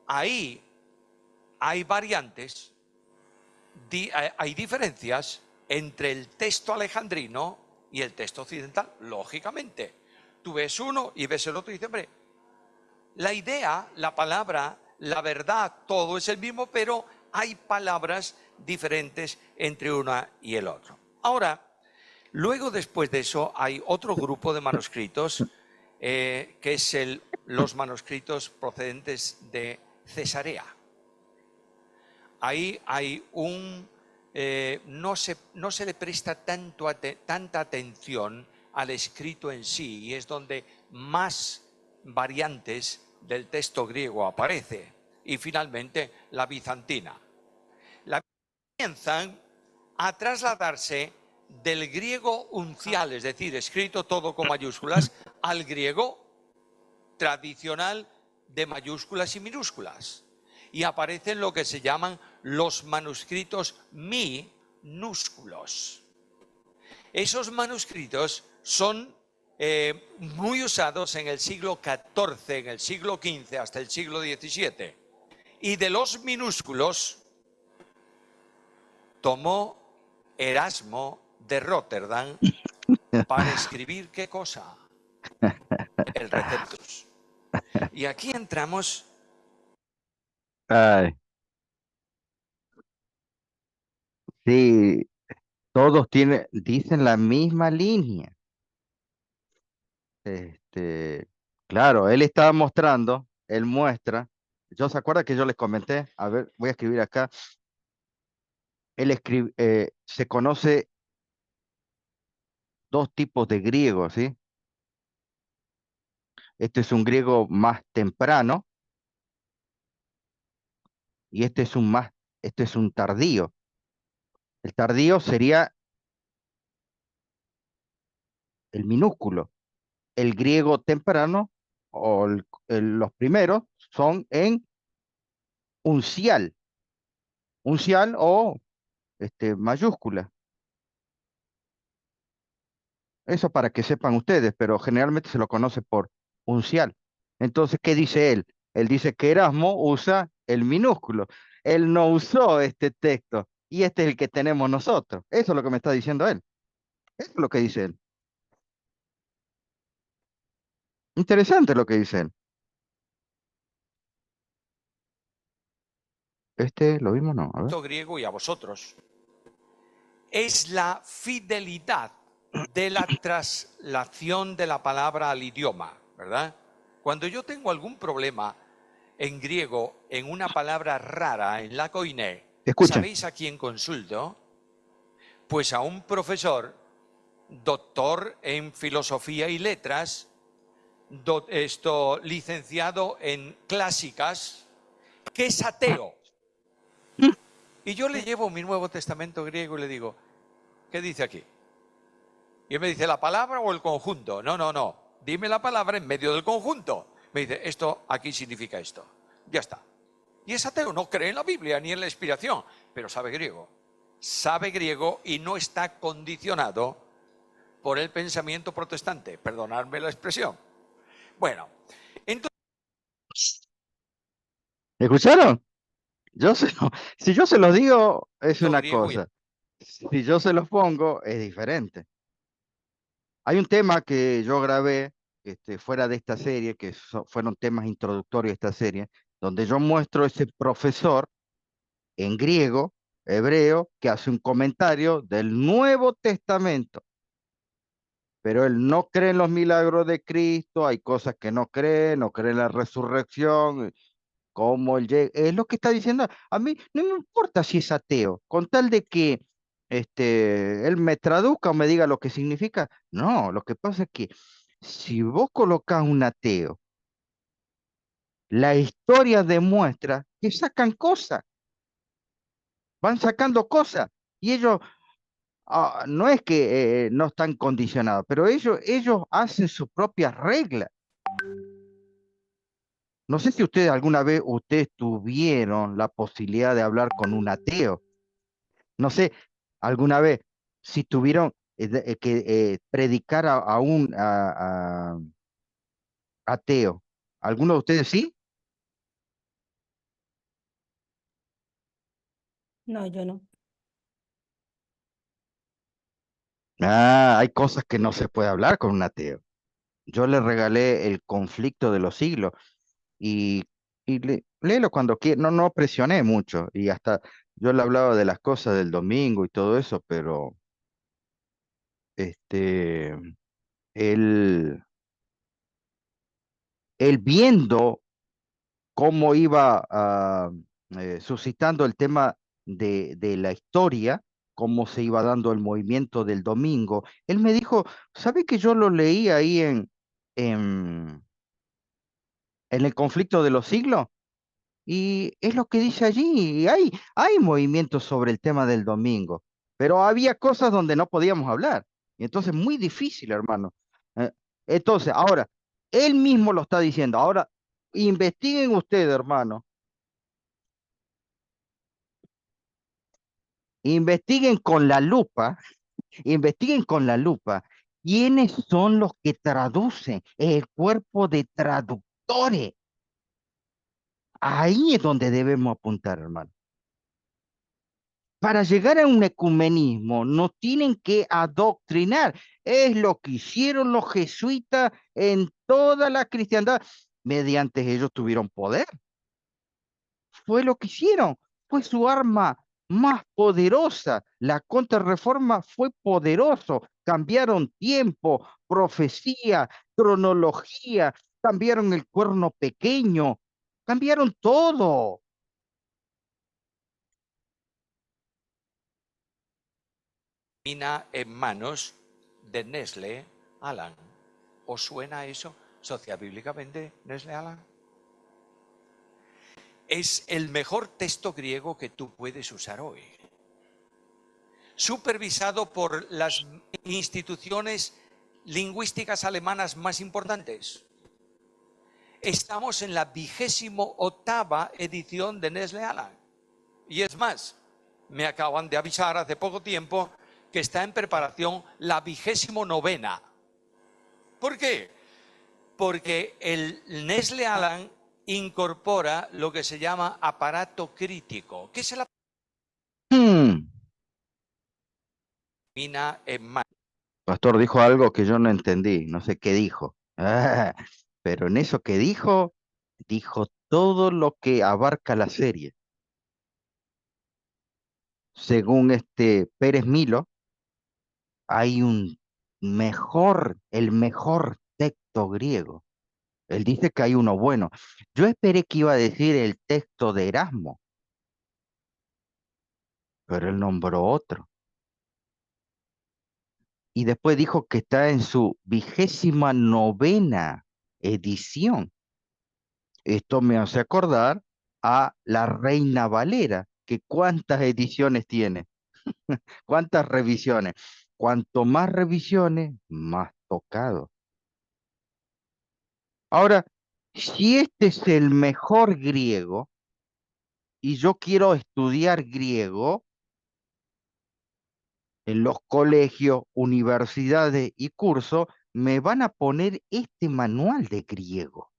F: Ahí hay variantes, hay diferencias entre el texto alejandrino y el texto occidental, lógicamente. Tú ves uno y ves el otro y dices, hombre, la idea, la palabra, la verdad, todo es el mismo, pero hay palabras diferentes entre una y el otro. Ahora, luego después de eso hay otro grupo de manuscritos que es los manuscritos procedentes de Cesarea. Ahí hay no se le presta tanta atención al escrito en sí, y es donde más variantes del texto griego aparece. Y finalmente la bizantina. La comienzan a trasladarse del griego uncial, es decir, escrito todo con mayúsculas, al griego tradicional de mayúsculas y minúsculas. Y aparecen lo que se llaman los manuscritos minúsculos. Esos manuscritos son muy usados en el siglo XIV, en el siglo XV hasta el siglo XVII. Y de los minúsculos tomó Erasmo de Rotterdam para escribir ¿qué cosa? El Receptus. Y aquí entramos.
A: Ay, sí, todos dicen la misma línea. Claro, él estaba mostrando, él muestra. ¿Se acuerda que yo les comenté? A ver, voy a escribir acá. Él se conoce dos tipos de griego, ¿sí? Este es un griego más temprano y este es un tardío. El tardío sería el minúsculo. El griego temprano o los primeros son en uncial. Uncial o mayúscula. Eso para que sepan ustedes, pero generalmente se lo conoce por uncial. Entonces, ¿qué dice él? Él dice que Erasmo usa el minúsculo. Él no usó este texto y este es el que tenemos nosotros. Eso es lo que me está diciendo él. Eso es lo que dice él. Interesante lo que dice él. ¿Lo vimos? No, a ver.
F: Griego y a vosotros. Es la fidelidad de la traslación de la palabra al idioma, ¿verdad? Cuando yo tengo algún problema en griego, en una palabra rara, en la koiné,
A: Escuchen.
F: ¿sabéis a quién consulto? Pues a un profesor, doctor en filosofía y letras, licenciado en clásicas, que es ateo. Y yo le llevo mi Nuevo Testamento griego y le digo, ¿qué dice aquí? Y él me dice, ¿la palabra o el conjunto? No, dime la palabra en medio del conjunto. Me dice, esto aquí significa esto. Ya está. Y es ateo, no cree en la Biblia ni en la inspiración, pero sabe griego. Sabe griego y no está condicionado por el pensamiento protestante, perdonadme la expresión. Bueno, entonces...
A: ¿Escucharon? Yo se lo- si yo se los digo, es una
F: griego y
A: cosa. Si yo se los pongo, es diferente. Hay un tema que yo grabé fuera de esta serie, que fueron temas introductorios de esta serie, donde yo muestro ese profesor en griego, hebreo, que hace un comentario del Nuevo Testamento. Pero él no cree en los milagros de Cristo, hay cosas que no cree en la resurrección, cómo él llega, es lo que está diciendo. A mí no me importa si es ateo, con tal de que él me traduzca o me diga lo que significa. No, lo que pasa es que si vos colocás un ateo, la historia demuestra que sacan cosas, van sacando cosas, y ellos no es que no están condicionados, pero ellos hacen sus propias reglas. No sé si ustedes alguna vez ustedes tuvieron la posibilidad de hablar con un ateo. No sé, alguna vez si tuvieron que predicar a un ateo. ¿Alguno de ustedes sí?
B: No, yo no.
A: Ah, hay cosas que no se puede hablar con un ateo. Yo le regalé El conflicto de los siglos y, léelo cuando quiera. No, no presioné mucho y hasta yo le hablaba de las cosas del domingo y todo eso, pero este, él, él viendo cómo iba suscitando el tema de la historia, cómo se iba dando el movimiento del domingo. Él me dijo, ¿sabe que yo lo leí ahí en, en el conflicto de los siglos? Y es lo que dice allí, y hay movimientos sobre el tema del domingo, pero había cosas donde no podíamos hablar, y entonces muy difícil, hermano. Eh, entonces, ahora, él mismo lo está diciendo, ahora, investiguen ustedes, hermano. Investiguen con la lupa, investiguen con la lupa quiénes son los que traducen el cuerpo de traductores. Ahí es donde debemos apuntar, hermano. Para llegar a un ecumenismo no tienen que adoctrinar. Es lo que hicieron los jesuitas en toda la cristiandad. Mediante ellos tuvieron poder. Fue lo que hicieron, fue su arma más poderosa. La contrarreforma fue poderoso. Cambiaron tiempo, profecía, cronología, cambiaron el cuerno pequeño, cambiaron todo.
F: termina en manos de Nestle Alan. ¿Os suena eso sociobíblicamente, Nestle Alan? Es el mejor texto griego que tú puedes usar hoy, supervisado por las instituciones lingüísticas alemanas más importantes. Estamos en la 28ª edición de Nestle Alan. Y es más, me acaban de avisar hace poco tiempo que está en preparación la 29ª. ¿Por qué? Porque el Nestle Alan incorpora lo que se llama aparato crítico. ¿Qué es el
A: Hmm.
F: aparato?
A: Pastor dijo algo que yo no entendí, no sé qué dijo. Ah, pero en eso que dijo, dijo todo lo que abarca la serie. Según Pérez Milo, hay el mejor texto griego. Él dice que hay uno bueno. Yo esperé que iba a decir el texto de Erasmo, pero él nombró otro. Y después dijo que está en su 29ª edición. Esto me hace acordar a la Reina Valera, que cuántas ediciones tiene, cuántas revisiones. Cuanto más revisiones, más tocado. Ahora, si este es el mejor griego y yo quiero estudiar griego, en los colegios, universidades y cursos me van a poner este manual de griego.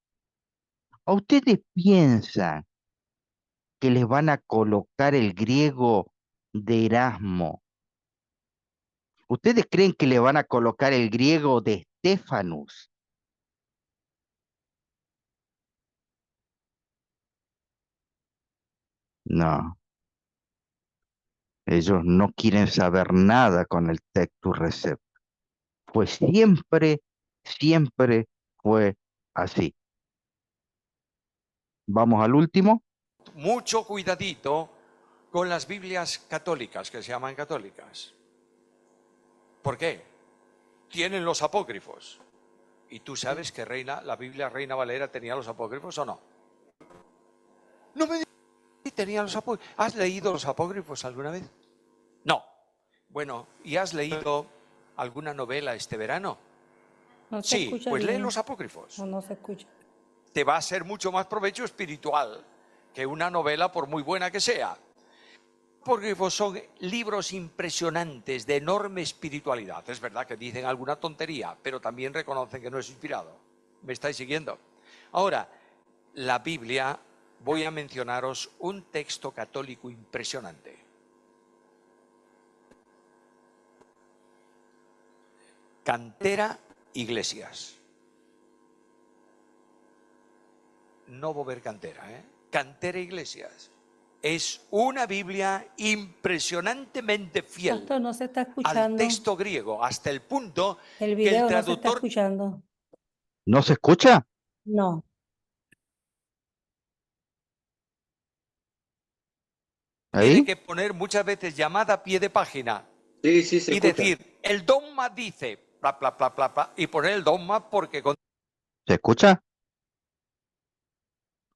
A: ¿A ustedes piensan que les van a colocar el griego de Erasmo? ¿Ustedes creen que le van a colocar el griego de Estefanus? No, ellos no quieren saber nada con el Tectus Recept. Pues siempre, siempre fue así. Vamos al último.
F: Mucho cuidadito con las Biblias católicas, que se llaman católicas. ¿Por qué? Tienen los apócrifos. ¿Y tú sabes que la Biblia Reina Valera tenía los apócrifos o no? No me digas que tenía los apócrifos. ¿Has leído los apócrifos alguna vez? No. Bueno, ¿y has leído alguna novela este verano?
B: No se
F: Sí,
B: escucha
F: pues lee
B: bien.
F: los apócrifos.
B: No se escucha.
F: Te va a ser mucho más provecho espiritual que una novela, por muy buena que sea. Apócrifos son libros impresionantes, de enorme espiritualidad. Es verdad que dicen alguna tontería, pero también reconocen que no es inspirado. ¿Me estáis siguiendo? Ahora, la Biblia, voy a mencionaros un texto católico impresionante. Cantera Iglesias. No Bover Cantera, ¿eh? Cantera Iglesias. Es una Biblia impresionantemente fiel
B: Pastor, no se está
F: al
B: escuchando.
F: texto griego, hasta el punto
B: El
F: que el
B: video no se está
F: traductor
B: escuchando.
A: ¿No se escucha?
B: No.
F: tiene
A: ¿Ahí?
F: que poner muchas veces llamada a pie de página
E: Sí, sí, se
F: y
E: escucha.
F: decir, el dogma dice, bla, bla, bla, bla, bla, y poner el dogma porque
A: ¿Se escucha?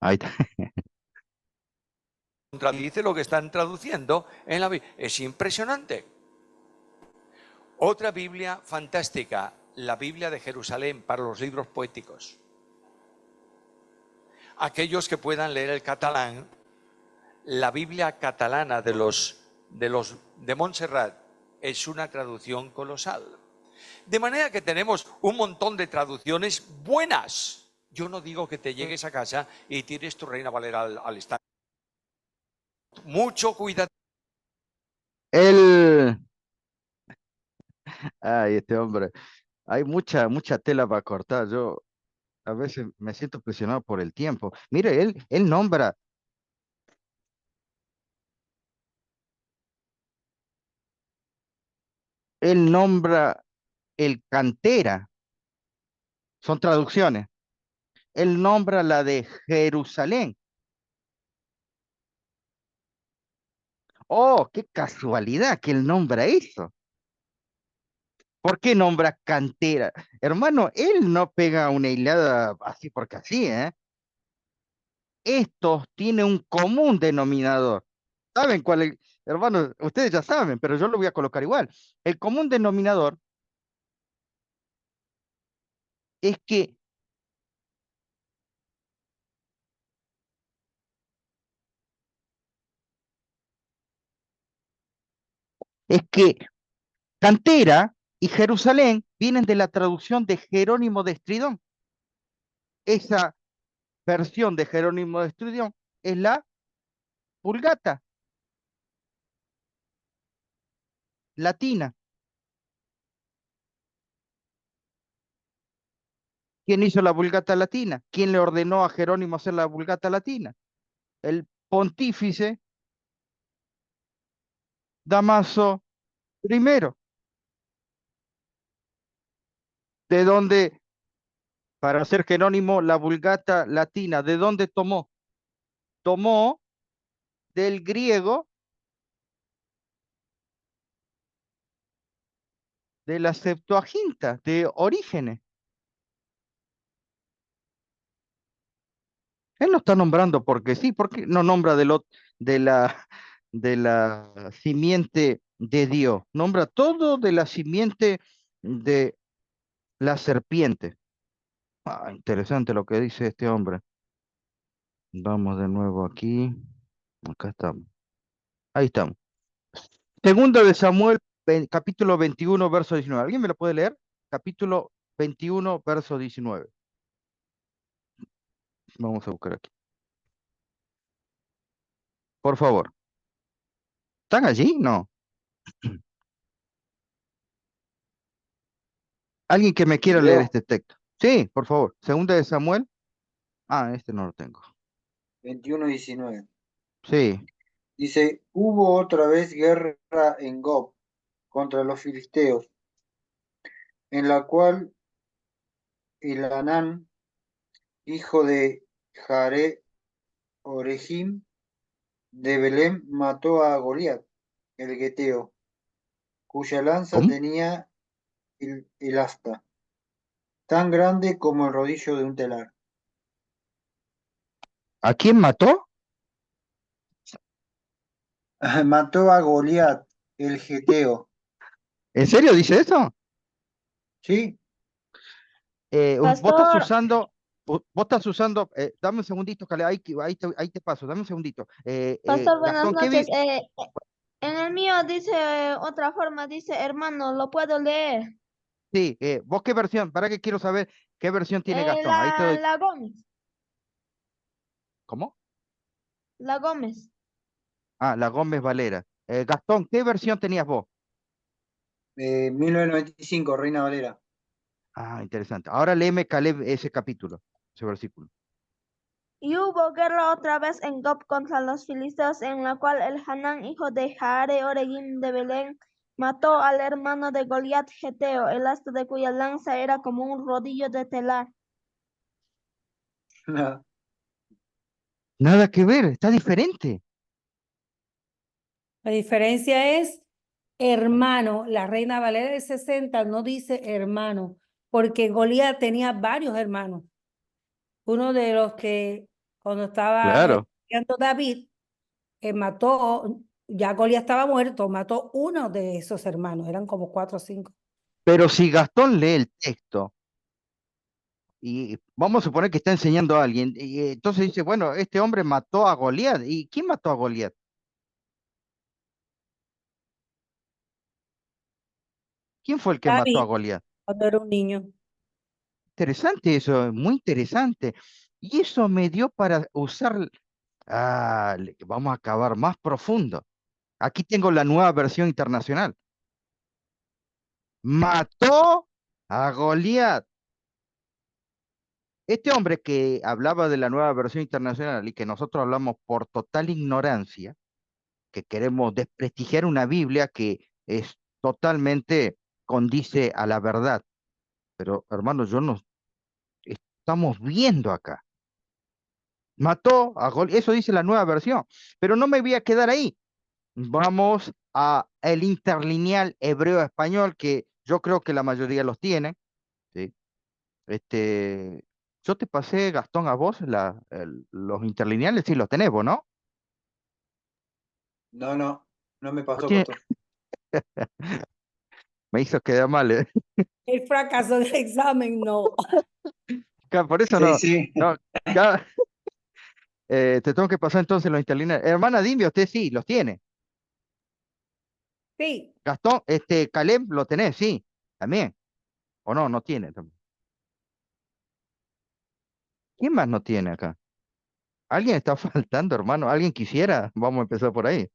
A: Ahí está.
F: contradice lo que están traduciendo en la Biblia. Es impresionante. Otra Biblia fantástica, la Biblia de Jerusalén para los libros poéticos. Aquellos que puedan leer el catalán, la Biblia catalana de Montserrat es una traducción colosal. De manera que tenemos un montón de traducciones buenas. Yo no digo que te llegues a casa y tires tu Reina Valera al estante. Mucho cuidado.
A: Ay, este hombre. Hay mucha tela para cortar. Yo a veces me siento presionado por el tiempo. Mire, él nombra el cantera, son traducciones. Él nombra la de Jerusalén. Oh, qué casualidad que él nombra eso. ¿Por qué nombra cantera? Hermano, él no pega una hilada así porque así, ¿eh? Estos tienen un común denominador. ¿Saben cuál es? Hermano, ustedes ya saben, pero yo lo voy a colocar igual. El común denominador es que cantera y Jerusalén vienen de la traducción de Jerónimo de Estridón. Esa versión de Jerónimo de Estridón es la Vulgata latina. ¿Quién hizo la Vulgata latina? ¿Quién le ordenó a Jerónimo hacer la Vulgata latina? El pontífice Damaso I. ¿De dónde, para hacer Jerónimo, la Vulgata latina, de dónde tomó? Tomó del griego de la Septuaginta, de Orígenes. Él no está nombrando porque sí, porque no nombra de la, de la simiente de Dios, nombra todo de la simiente de la serpiente. Ah, interesante lo que dice este hombre. Vamos de nuevo aquí. Acá estamos. Ahí estamos. Segundo de Samuel capítulo 21, verso 19. ¿Alguien me lo puede leer? Capítulo 21, verso 19. Vamos a buscar aquí. Por favor. ¿Están allí? No. ¿Alguien que me quiera leer
E: Leo,
A: este texto? Sí, por favor. Segunda de Samuel. Ah, este no lo tengo.
E: 21:19.
A: Sí.
E: Dice, hubo otra vez guerra en Gob contra los filisteos, en la cual Elanán, hijo de Jare Orejim de Belén, mató a Goliat, el geteo, cuya lanza
A: ¿Cómo?
E: tenía el asta, tan grande como el rodillo de un telar.
A: ¿A quién mató?
E: Mató a Goliat, el geteo.
A: ¿En serio dice eso?
E: ¿Sí?
A: Vos estás
G: Pastor,
A: usando, dame un segundito, Cale, ahí te paso, dame un segundito.
G: pastor, buenas
A: Gastón,
G: noches. En el mío dice otra forma, dice hermano, lo puedo leer.
A: Sí, ¿vos qué versión? ¿Para qué quiero saber qué versión tiene Gastón? Ahí te doy,
G: La Gómez,
A: ¿cómo?
G: la Gómez.
A: Ah, la Gómez Valera. Gastón, ¿qué versión tenías vos?
E: 1995, Reina Valera.
A: Ah, interesante. Ahora léeme, Caleb, ese capítulo, ese versículo.
G: Y hubo guerra otra vez en Gob contra los filisteos, en la cual el Hanán, hijo de Jaare Oregim de Belén, mató al hermano de Goliat Geteo, el asta de cuya lanza era como un rodillo de telar.
A: Nada que ver, está diferente.
B: La diferencia es hermano. La Reina Valera de 60 no dice hermano, porque Goliat tenía varios hermanos. Uno de los que cuando estaba
A: Claro.
B: peleando David, mató, ya Goliat estaba muerto, mató uno de esos hermanos, eran como 4 o 5.
A: Pero si Gastón lee el texto y vamos a suponer que está enseñando a alguien, y entonces dice, bueno, este hombre mató a Goliat. ¿Y quién mató a Goliat? ¿Quién fue el que mató a
B: David,
A: Goliat?
B: cuando era un niño.
A: Interesante eso, muy interesante. Y eso me dio para usar, vamos a acabar más profundo. Aquí tengo la nueva versión internacional. Mató a Goliat. Este hombre que hablaba de la nueva versión internacional y que nosotros hablamos por total ignorancia, que queremos desprestigiar una Biblia que es totalmente condice a la verdad. Pero hermanos, yo no estamos viendo acá. Mató a Goliat, eso dice la nueva versión, pero no me voy a quedar ahí. Vamos a el interlineal hebreo-español, que yo creo que la mayoría los tiene, ¿sí? Este, yo te pasé, Gastón, a vos los interlineales, sí los tenés vos, ¿no?
E: No me
A: Vos
E: pasó,
A: tiene-
E: pastor.
A: me hizo quedar mal, ¿eh?
B: El fracaso del examen, no.
A: Por eso
E: Sí,
A: no,
E: sí.
A: no, ya, te tengo que pasar entonces los interlineales. Hermana Dimbia, usted sí, los tiene.
B: Sí,
A: Gastón, Caleb, lo tenés, sí, también. ¿O no? No tiene también. ¿Quién más no tiene acá? ¿Alguien está faltando, hermano? ¿Alguien quisiera? Vamos a empezar por ahí.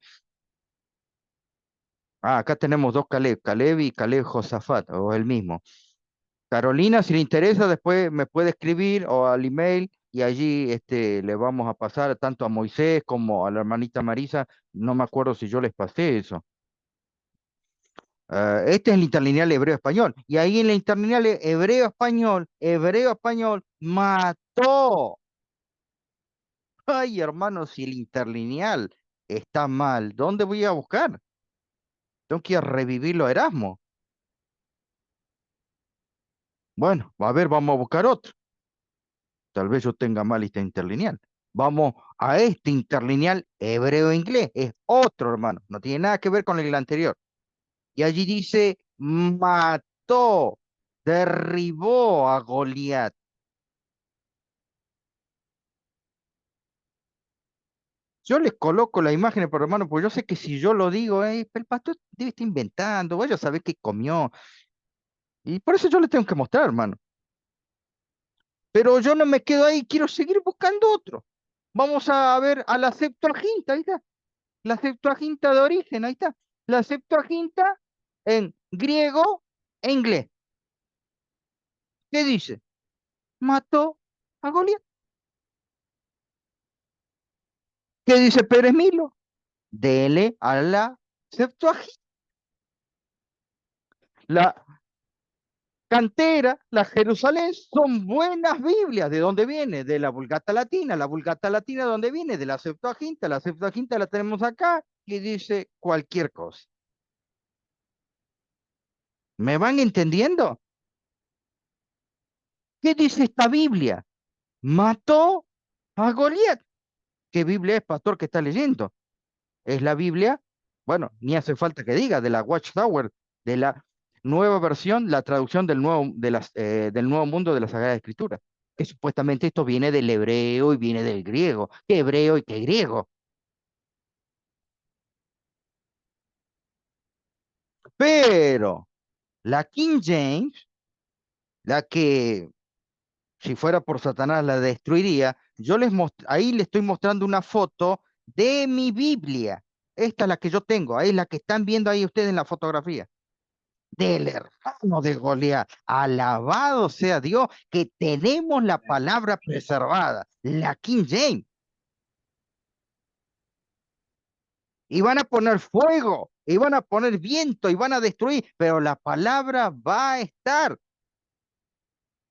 A: Ah, acá tenemos dos Caleb, Caleb y Caleb Josafat, o el mismo. Carolina, si le interesa, después me puede escribir o al email y allí le vamos a pasar tanto a Moisés como a la hermanita Marisa. No me acuerdo si yo les pasé eso. Este es el interlineal hebreo-español. Y ahí en el interlineal hebreo-español, mató. Ay, hermano, si el interlineal está mal, ¿dónde voy a buscar? Tengo que ir a revivirlo a Erasmo. Bueno, a ver, vamos a buscar otro. Tal vez yo tenga mal este interlineal. Vamos a este interlineal hebreo-inglés. Es otro, hermano. No tiene nada que ver con el anterior. Y allí dice, mató, derribó a Goliat. Yo les coloco la imagen, pero hermano, pues yo sé que si yo lo digo, el pastor debe estar inventando, vaya a saber qué comió. Y por eso yo le tengo que mostrar, hermano. Pero yo no me quedo ahí, quiero seguir buscando otro. Vamos a ver a la Septuaginta, ahí está. La Septuaginta de origen, ahí está. La Septuaginta en griego e inglés. ¿Qué dice? Mató a Goliat. ¿Qué dice Pérez Milo? Dele a la Septuaginta. La Cantera, la Jerusalén, son buenas Biblias. ¿De dónde viene? De la Vulgata Latina. La Vulgata Latina, ¿de dónde viene? De la Septuaginta. La Septuaginta la tenemos acá y dice cualquier cosa. ¿Me van entendiendo? ¿Qué dice esta Biblia? Mató a Goliat. ¿Qué Biblia es, pastor, que está leyendo? Es la Biblia, bueno, ni hace falta que diga, de la Watchtower, de la nueva versión, la traducción del nuevo mundo de la Sagrada Escritura. Que supuestamente esto viene del hebreo y viene del griego. ¿Qué hebreo y qué griego? Pero la King James, la que si fuera por Satanás la destruiría, ahí les estoy mostrando una foto de mi Biblia. Esta es la que yo tengo, ahí es la que están viendo ahí ustedes en la fotografía. Del hermano de Goliat. Alabado sea Dios que tenemos la palabra preservada, la King James. Y van a poner fuego, y van a poner viento, y van a destruir, pero la palabra va a estar.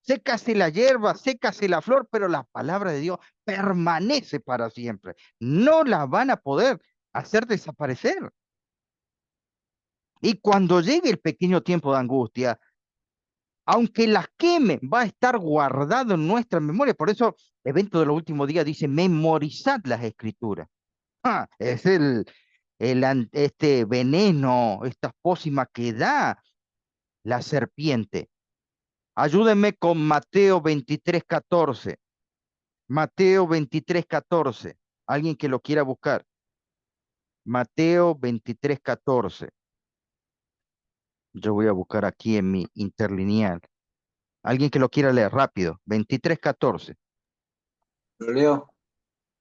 A: Sécase la hierba, sécase la flor, pero la palabra de Dios permanece para siempre. No la van a poder hacer desaparecer. Y cuando llegue el pequeño tiempo de angustia, aunque las quemen, va a estar guardado en nuestra memoria. Por eso, evento de los últimos días dice, memorizad las escrituras. Es este veneno, esta pócima que da la serpiente. Ayúdenme con Mateo 23:14. Mateo 23:14. Alguien que lo quiera buscar. Mateo 23:14. Yo voy a buscar aquí en mi interlineal. Alguien que lo quiera leer rápido. 23:14.
E: Lo leo.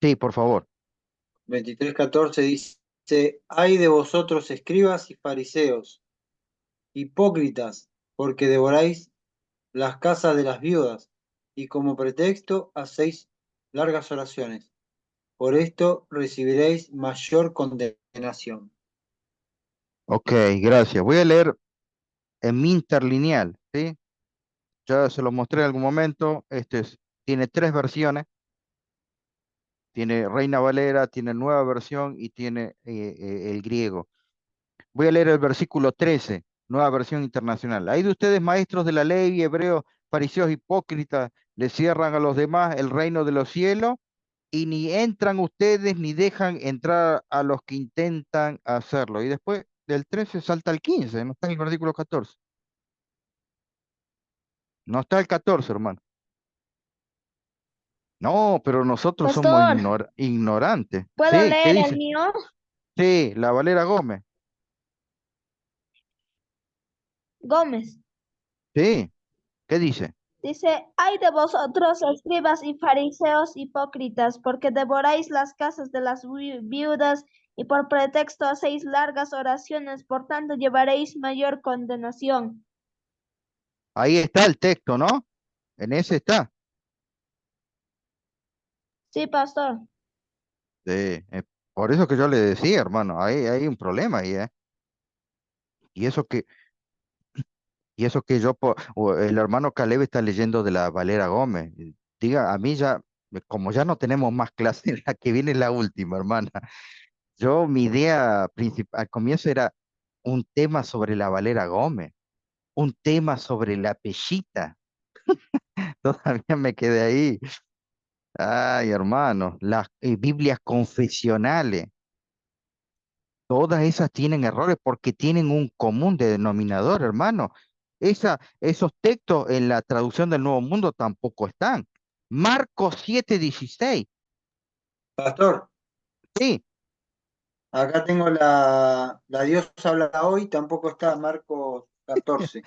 A: Sí, por favor.
E: 23:14 dice, ay de vosotros escribas y fariseos, hipócritas, porque devoráis las casas de las viudas, y como pretexto hacéis largas oraciones. Por esto recibiréis mayor condenación.
A: Ok, gracias. Voy a leer en mi interlineal, ¿sí? Ya se lo mostré en algún momento. Tiene tres versiones. Tiene Reina Valera, tiene Nueva Versión y tiene el griego. Voy a leer el versículo 13, Nueva Versión Internacional. Hay de ustedes, maestros de la ley, hebreos, fariseos, hipócritas, le cierran a los demás el reino de los cielos y ni entran ustedes ni dejan entrar a los que intentan hacerlo. Y después del 13 salta al 15, no está en el versículo 14. No está el 14, hermano. No, pero nosotros somos
G: Pastor,
A: ignorantes.
G: ¿puedo
A: Sí, ¿qué
G: leer el
A: dice?
G: mío?
A: Sí, la Valera Gómez.
G: Gómez.
A: Sí, ¿qué dice?
G: Dice, ay de vosotros, escribas y fariseos hipócritas, porque devoráis las casas de las viudas y por pretexto hacéis largas oraciones, por tanto llevaréis mayor condenación.
A: Ahí está el texto, ¿no? En ese está.
G: Sí, pastor.
A: Sí, por eso que yo le decía, hermano, hay un problema ahí, ¿eh? Y eso que, o el hermano Caleb está leyendo de la Valera Gómez. Diga, a mí ya, como ya no tenemos más clases, la que viene es la última, hermana. Mi idea principal al comienzo era un tema sobre la Valera Gómez, un tema sobre la Pellita. Todavía me quedé ahí. Ay, hermano, las Biblias confesionales. Todas esas tienen errores porque tienen un común denominador, hermano. Esos textos en la traducción del Nuevo Mundo tampoco están. Marcos 7:16.
E: Pastor,
A: Sí.
E: Acá tengo la Dios habla hoy, tampoco está Marcos 14.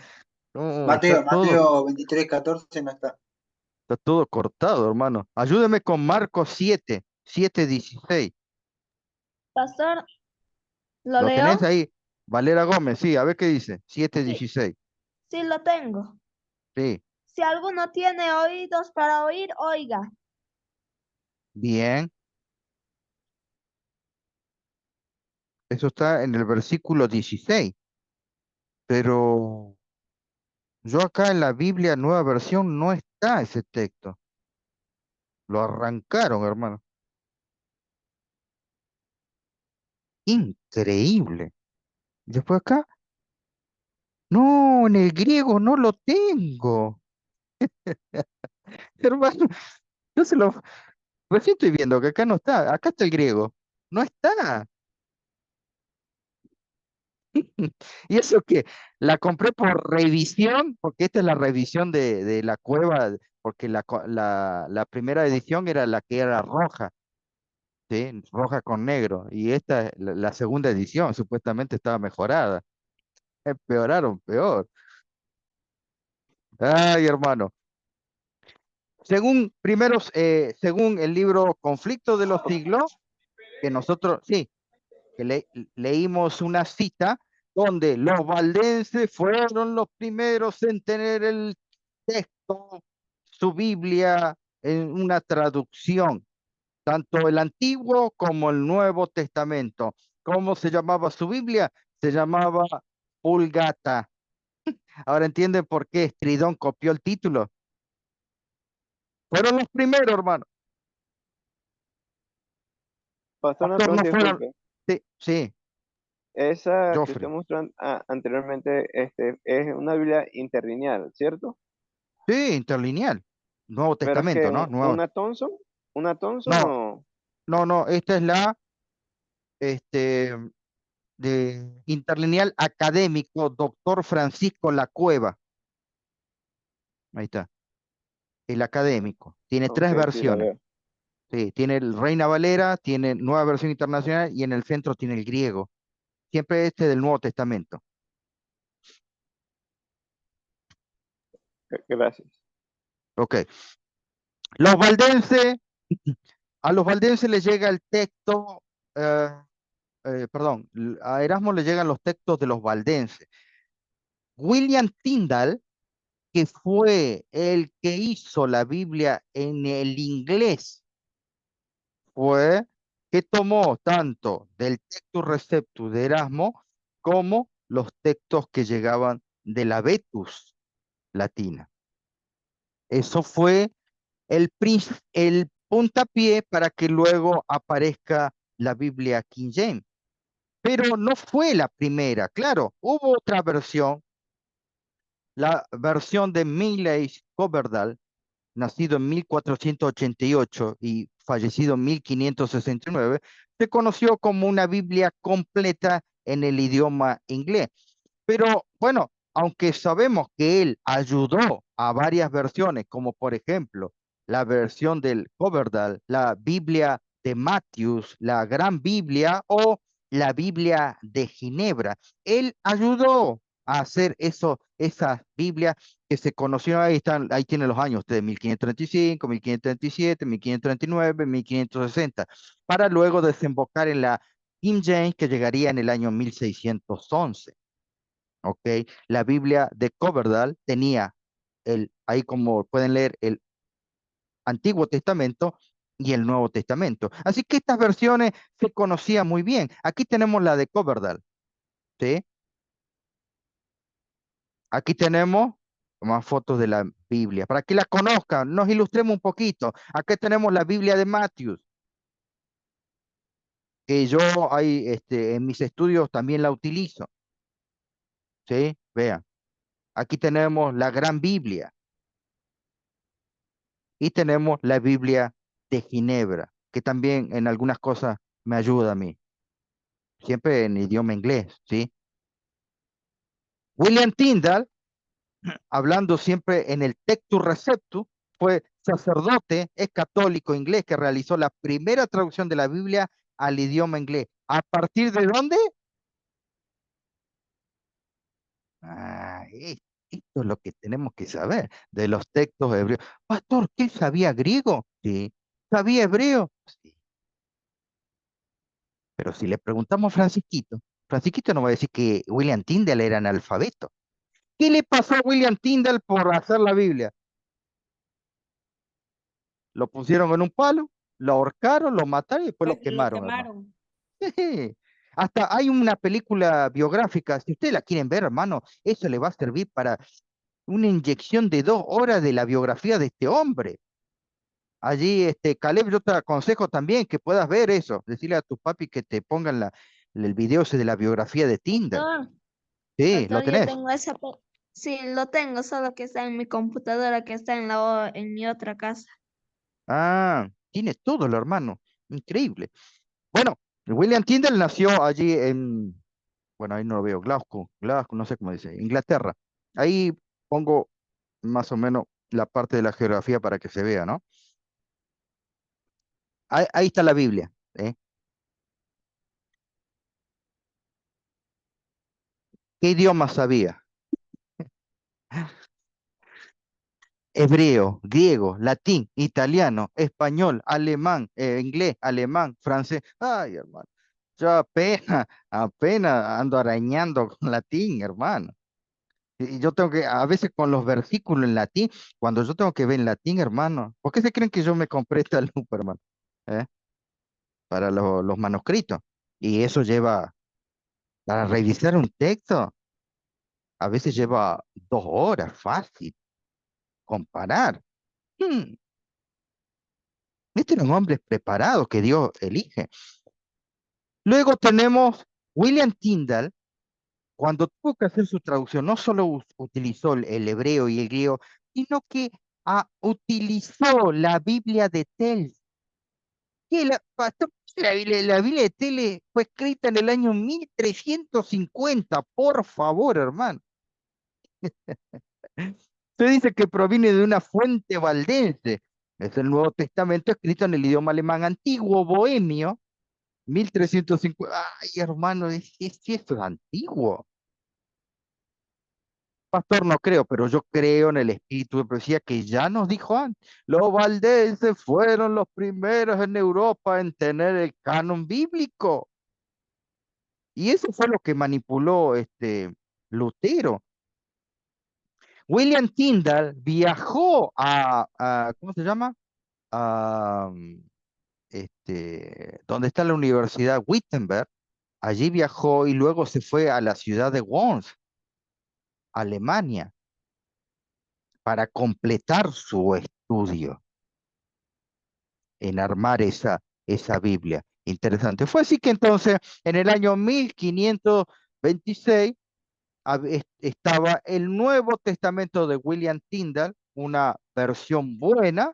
A: No, está todo,
E: Mateo 23, 14 no está.
A: está todo cortado, hermano. Ayúdeme con Marcos 7:16.
G: Pastor, ¿lo
A: ¿Lo tenés
G: leo?
A: ahí? Valera Gómez, sí, a ver qué dice. Siete
G: Sí,
A: dieciséis.
G: sí lo tengo.
A: Sí,
G: Si alguno tiene oídos para oír, oiga.
A: bien. Eso está en el versículo 16. Pero yo acá en la Biblia Nueva Versión no está ese texto. Lo arrancaron, hermano. Increíble. Después acá, no, en el griego no lo tengo. Hermano, yo se lo... Recién estoy viendo que acá no está. Acá está el griego. No está. ¿Y eso qué? La compré por revisión, porque esta es la revisión de la cueva, porque la primera edición era la que era roja, ¿sí? Roja con negro. Y esta, la segunda edición, supuestamente estaba mejorada. Empeoraron, peor. Ay, hermano. Según el libro Conflicto de los Siglos, que nosotros, sí, que leímos una cita donde los valdenses fueron los primeros en tener el texto, su Biblia, en una traducción, tanto el Antiguo como el Nuevo Testamento. ¿Cómo se llamaba su Biblia? Se llamaba Vulgata. Ahora entienden por qué Estridón copió el título. Fueron los primeros, hermano.
H: Pastor, una
A: Pastor, no
H: pregunta,
A: fueron.
H: disculpe.
A: Sí, sí,
H: Esa que usted
A: Joffrey.
H: mostró anteriormente, es una Biblia interlineal, ¿cierto?
A: Sí, interlineal. Nuevo
H: Pero es que
A: Testamento, ¿no?
H: una Thompson
A: No,
H: o
A: no, esta es la este, de interlineal académico, doctor Francisco La Cueva. Ahí está, el académico. Tiene
H: ok,
A: tres
H: sí, la
A: versiones.
H: veo.
A: Sí, tiene el Reina Valera, tiene nueva versión internacional y en el centro tiene el griego. Siempre este del Nuevo Testamento.
H: Gracias.
A: Ok. Los valdenses, a los valdenses les llega el texto, eh, perdón, a Erasmo le llegan los textos de los valdenses. William Tyndale, que fue el que hizo la Biblia en el inglés, fue que tomó tanto del Textus Receptus de Erasmo como los textos que llegaban de la Vetus latina. Eso fue el puntapié para que luego aparezca la Biblia King James. Pero no fue la primera, claro, hubo otra versión, la versión de Miley Coverdale, nacido en 1488 y fallecido en 1569, se conoció como una Biblia completa en el idioma inglés. Pero bueno, aunque sabemos que él ayudó a varias versiones, como por ejemplo la versión del Coverdale, la Biblia de Matthews, la Gran Biblia o la Biblia de Ginebra, él ayudó a hacer esas Biblias que se conocieron, ahí están, ahí tienen los años, de 1535, 1537, 1539, 1560, para luego desembocar en la King James que llegaría en el año 1611. ¿Ok? La Biblia de Coverdale tenía ahí como pueden leer, el Antiguo Testamento y el Nuevo Testamento. Así que estas versiones se conocían muy bien. Aquí tenemos la de Coverdale, ¿sí? Aquí tenemos más fotos de la Biblia. Para que la conozcan, nos ilustremos un poquito. Aquí tenemos la Biblia de Matthews, que yo ahí, en mis estudios también la utilizo, ¿sí? Vean, aquí tenemos la Gran Biblia. Y tenemos la Biblia de Ginebra, que también en algunas cosas me ayuda a mí, siempre en idioma inglés, ¿sí? William Tyndale, hablando siempre en el Textus Receptus, fue sacerdote, es católico inglés que realizó la primera traducción de la Biblia al idioma inglés. ¿A partir de dónde? Ah, esto es lo que tenemos que saber de los textos hebreos. Pastor, ¿qué sabía griego? Sí. ¿Sabía hebreo? Sí. Pero si le preguntamos a Francisquito, Francisquito nos va a decir que William Tyndale era analfabeto. ¿Qué le pasó a William Tyndale por hacer la Biblia? Lo pusieron en un palo, lo ahorcaron, lo mataron y después lo
B: Pues lo
A: quemaron, hermano.
B: quemaron.
A: Hasta hay una película biográfica, si ustedes la quieren ver, hermano, eso le va a servir para una inyección de 2 horas de la biografía de este hombre. Allí, Caleb, yo te aconsejo también que puedas ver eso. Decirle a tus papis que te pongan el video ese de la biografía de Tinder.
G: Pastor,
A: Sí, lo
G: pastor, yo
A: tenés.
G: tengo sí, lo tengo, solo que está en mi computadora, que está en mi otra casa.
A: Ah, tiene todo el hermano. Increíble. Bueno, William Tyndale nació allí bueno, ahí no lo veo, Glasgow, no sé cómo dice, Inglaterra. Ahí pongo más o menos la parte de la geografía para que se vea, ¿no? Ahí está la Biblia, ¿eh? ¿Qué idioma sabía? Hebreo, griego, latín, italiano, español, alemán, inglés, alemán, francés. Ay, hermano, yo apenas ando arañando con latín, hermano. Y yo tengo que, a veces con los versículos en latín, cuando yo tengo que ver en latín, hermano, ¿por qué se creen que yo me compré esta lupa, hermano? ¿Eh? Para los manuscritos. Y eso lleva, para revisar un texto, a veces lleva 2 horas, fácil, comparar. Hmm, Este era un hombre preparado que Dios elige. Luego tenemos William Tyndale, cuando tuvo que hacer su traducción, no solo utilizó el hebreo y el griego, sino que utilizó la Biblia de Tel. Que pastor, la Biblia de Tel fue escrita en el año 1350, por favor, hermano. Se dice que proviene de una fuente valdense. Es el Nuevo Testamento escrito en el idioma alemán antiguo, bohemio, 1350. Ay, hermano, esto es antiguo. Pastor, no creo, pero yo creo en el espíritu de profecía que ya nos dijo antes. Los valdenses fueron los primeros en Europa en tener el canon bíblico. Y eso fue lo que manipuló Lutero. William Tyndale viajó ¿cómo se llama? A, donde está la Universidad Wittenberg. Allí viajó y luego se fue a la ciudad de Worms, Alemania, para completar su estudio en armar esa Biblia. Interesante. Fue así que entonces, en el año 1526, estaba el Nuevo Testamento de William Tyndale, una versión buena,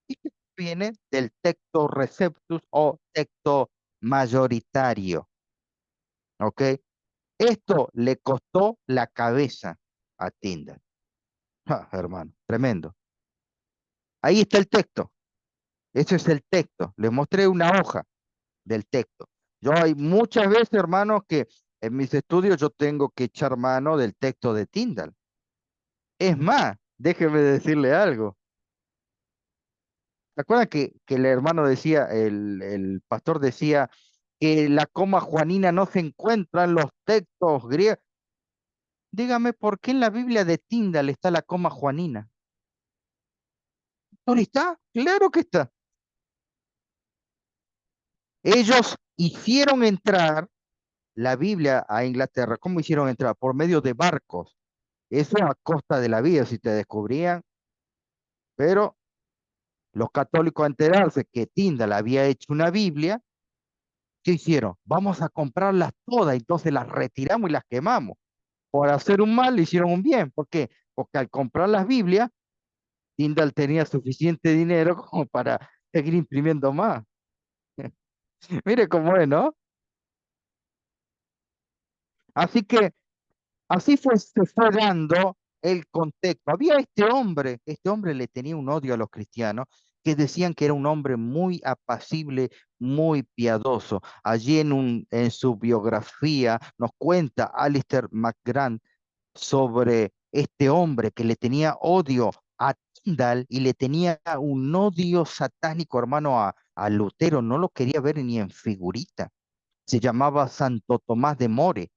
A: y que viene del texto receptus o texto mayoritario. ¿Ok? Esto le costó la cabeza a Tyndale. Hermano, tremendo. Ahí está el texto. Ese es el texto. Les mostré una hoja del texto. Yo hay muchas veces, hermanos, que en mis estudios yo tengo que echar mano del texto de Tyndale. Es más, déjeme decirle algo. ¿Se acuerdan que el hermano decía, el pastor decía que la coma juanina no se encuentra en los textos griegos? Dígame, ¿por qué en la Biblia de Tyndale está la coma juanina? ¿No está? Claro que está. Ellos hicieron entrar la Biblia a Inglaterra. ¿Cómo hicieron entrar? Por medio de barcos. Eso a costa de la vida, si te descubrían. Pero los católicos, a enterarse que Tyndale había hecho una Biblia, ¿qué hicieron? Vamos a comprarlas todas, entonces las retiramos y las quemamos. Por hacer un mal, le hicieron un bien. ¿Por qué? Porque al comprar las Biblias, Tyndale tenía suficiente dinero como para seguir imprimiendo más. Mire cómo es, ¿no? Así que así se fue dando el contexto. Había este hombre le tenía un odio a los cristianos que decían que era un hombre muy apacible, muy piadoso. Allí en su biografía nos cuenta Alistair McGrath sobre este hombre que le tenía odio a Tyndall y le tenía un odio satánico, hermano, a Lutero. No lo quería ver ni en figurita. Se llamaba Santo Tomás de More,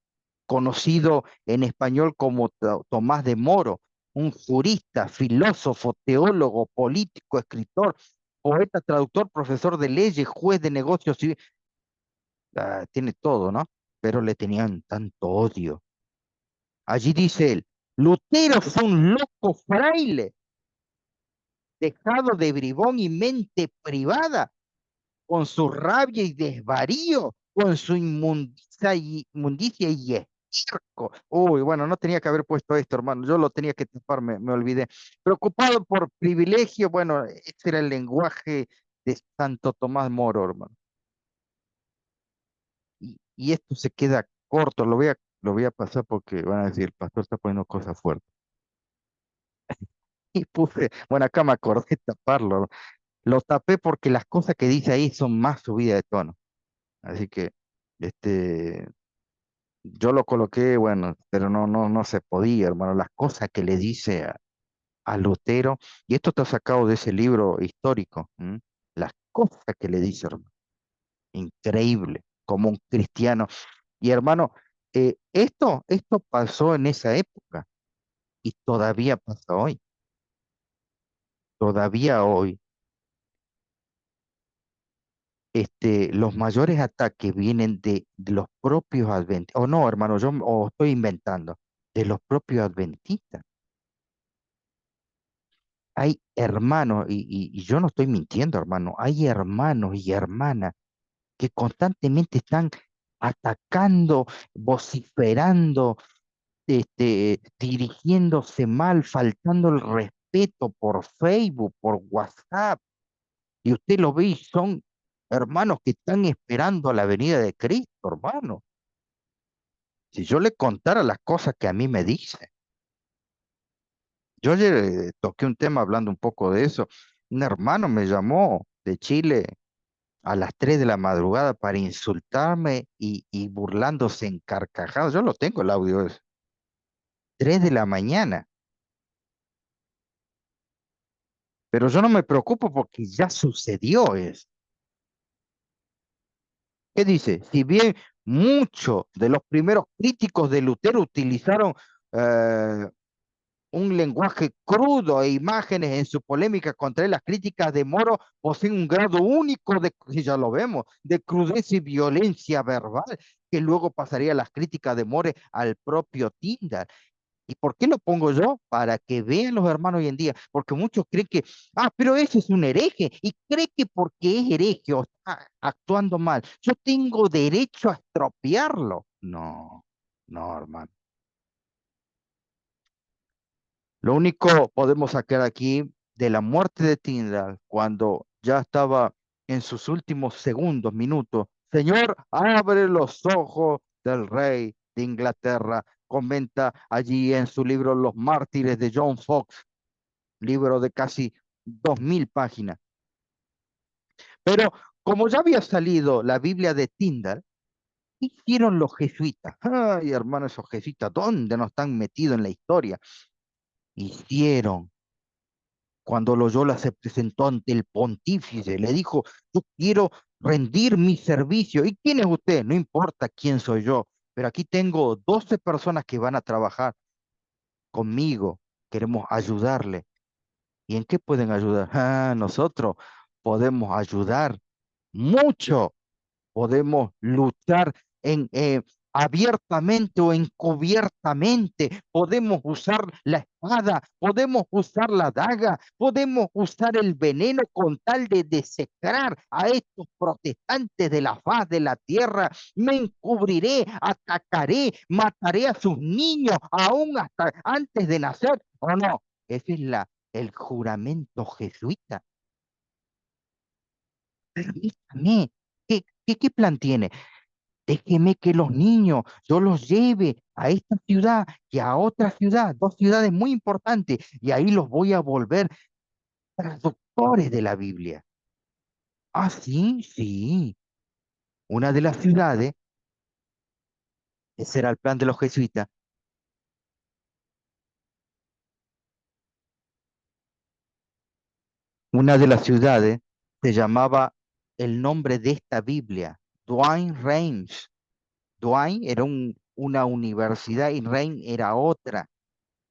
A: conocido en español como Tomás de Moro, un jurista, filósofo, teólogo, político, escritor, poeta, traductor, profesor de leyes, juez de negocios civil. Tiene todo, ¿no? Pero le tenían tanto odio. Allí dice él, Lutero fue un loco fraile, dejado de bribón y mente privada, con su rabia y desvarío, con su inmundicia y estiércol. Uy, bueno, no tenía que haber puesto esto, hermano. Yo lo tenía que tapar, me olvidé. Preocupado por privilegio, bueno, ese era el lenguaje de Santo Tomás Moro, hermano. Y esto se queda corto, lo voy a pasar porque van a decir, el pastor está poniendo cosas fuertes. Y puse, bueno, acá me acordé de taparlo. Lo tapé porque las cosas que dice ahí son más subidas de tono. Así que, este, yo lo coloqué, bueno, pero no se podía, hermano. Las cosas que le dice a Lutero, y esto está sacado de ese libro histórico, ¿m? Las cosas que le dice, hermano. Increíble, como un cristiano. Y hermano, esto pasó en esa época y todavía pasa hoy. Todavía hoy, los mayores ataques vienen de los propios adventistas. O no, hermano, o estoy inventando, de los propios adventistas. Hay hermanos, y yo no estoy mintiendo, hermano, hay hermanos y hermanas que constantemente están atacando, vociferando, dirigiéndose mal, faltando el respeto por Facebook, por WhatsApp, y usted lo ve y son hermanos que están esperando a la venida de Cristo, hermano. Si yo le contara las cosas que a mí me dice, yo ayer toqué un tema hablando un poco de eso. Un hermano me llamó de Chile a las 3 de la madrugada para insultarme y burlándose en carcajadas. Yo lo tengo el audio ese. 3 de la mañana. Pero yo no me preocupo porque ya sucedió eso. ¿Qué dice? Si bien muchos de los primeros críticos de Lutero utilizaron eh, un lenguaje crudo e imágenes en su polémica contra él, las críticas de Moro poseen un grado único de, y ya lo vemos, de crudeza y violencia verbal, que luego pasaría a las críticas de More al propio Tyndall. ¿Y por qué lo pongo yo? Para que vean los hermanos hoy en día, porque muchos creen que, pero ese es un hereje, y cree que porque es hereje o está actuando mal, yo tengo derecho a estropearlo. No, no, hermano. Lo único podemos sacar aquí de la muerte de Tyndall, cuando ya estaba en sus últimos segundos, minutos, Señor, abre los ojos del rey de Inglaterra, comenta allí en su libro Los Mártires de John Fox, libro de casi 2000 páginas. Pero como ya había salido la Biblia de Tyndall, ¿qué hicieron los jesuitas? Ay, hermano, esos jesuitas, ¿dónde no están metidos en la historia? Hicieron cuando Loyola se presentó ante el pontífice, le dijo, yo quiero rendir mi servicio. ¿Y quién es usted? No importa quién soy yo, pero aquí tengo 12 personas que van a trabajar conmigo. Queremos ayudarle. ¿Y en qué pueden ayudar? Nosotros podemos ayudar mucho, podemos luchar abiertamente o encubiertamente, podemos usar la espada, podemos usar la daga, podemos usar el veneno con tal de desecrar a estos protestantes de la faz de la tierra. Me encubriré, atacaré, mataré a sus niños aún hasta antes de nacer, ¿o no? Ese es el juramento jesuita. Permítame, ¿qué plan tiene? Déjeme que los niños, yo los lleve a esta ciudad y a otra ciudad, dos ciudades muy importantes, y ahí los voy a volver traductores de la Biblia. Ah, sí, sí. Una de las ciudades, ese era el plan de los jesuitas, una de las ciudades se llamaba el nombre de esta Biblia, Douay Rheims. Douay era una universidad y Reims era otra.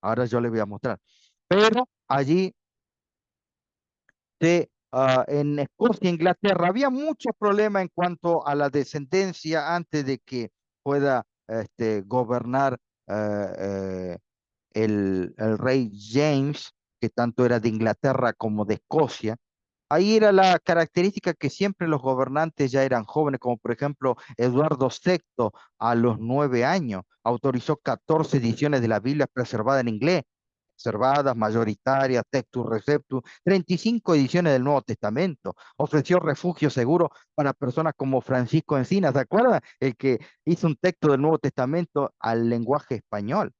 A: Ahora yo le voy a mostrar. Pero allí en Escocia, Inglaterra, había muchos problemas en cuanto a la descendencia antes de que pueda gobernar eh, eh, el rey James, que tanto era de Inglaterra como de Escocia. Ahí era la característica que siempre los gobernantes ya eran jóvenes, como por ejemplo Eduardo VI a los 9 años autorizó 14 ediciones de la Biblia preservada en inglés, preservadas, mayoritarias, Textus Receptus, 35 ediciones del Nuevo Testamento. Ofreció refugio seguro para personas como Francisco Encinas, ¿se acuerdan? El que hizo un texto del Nuevo Testamento al lenguaje español.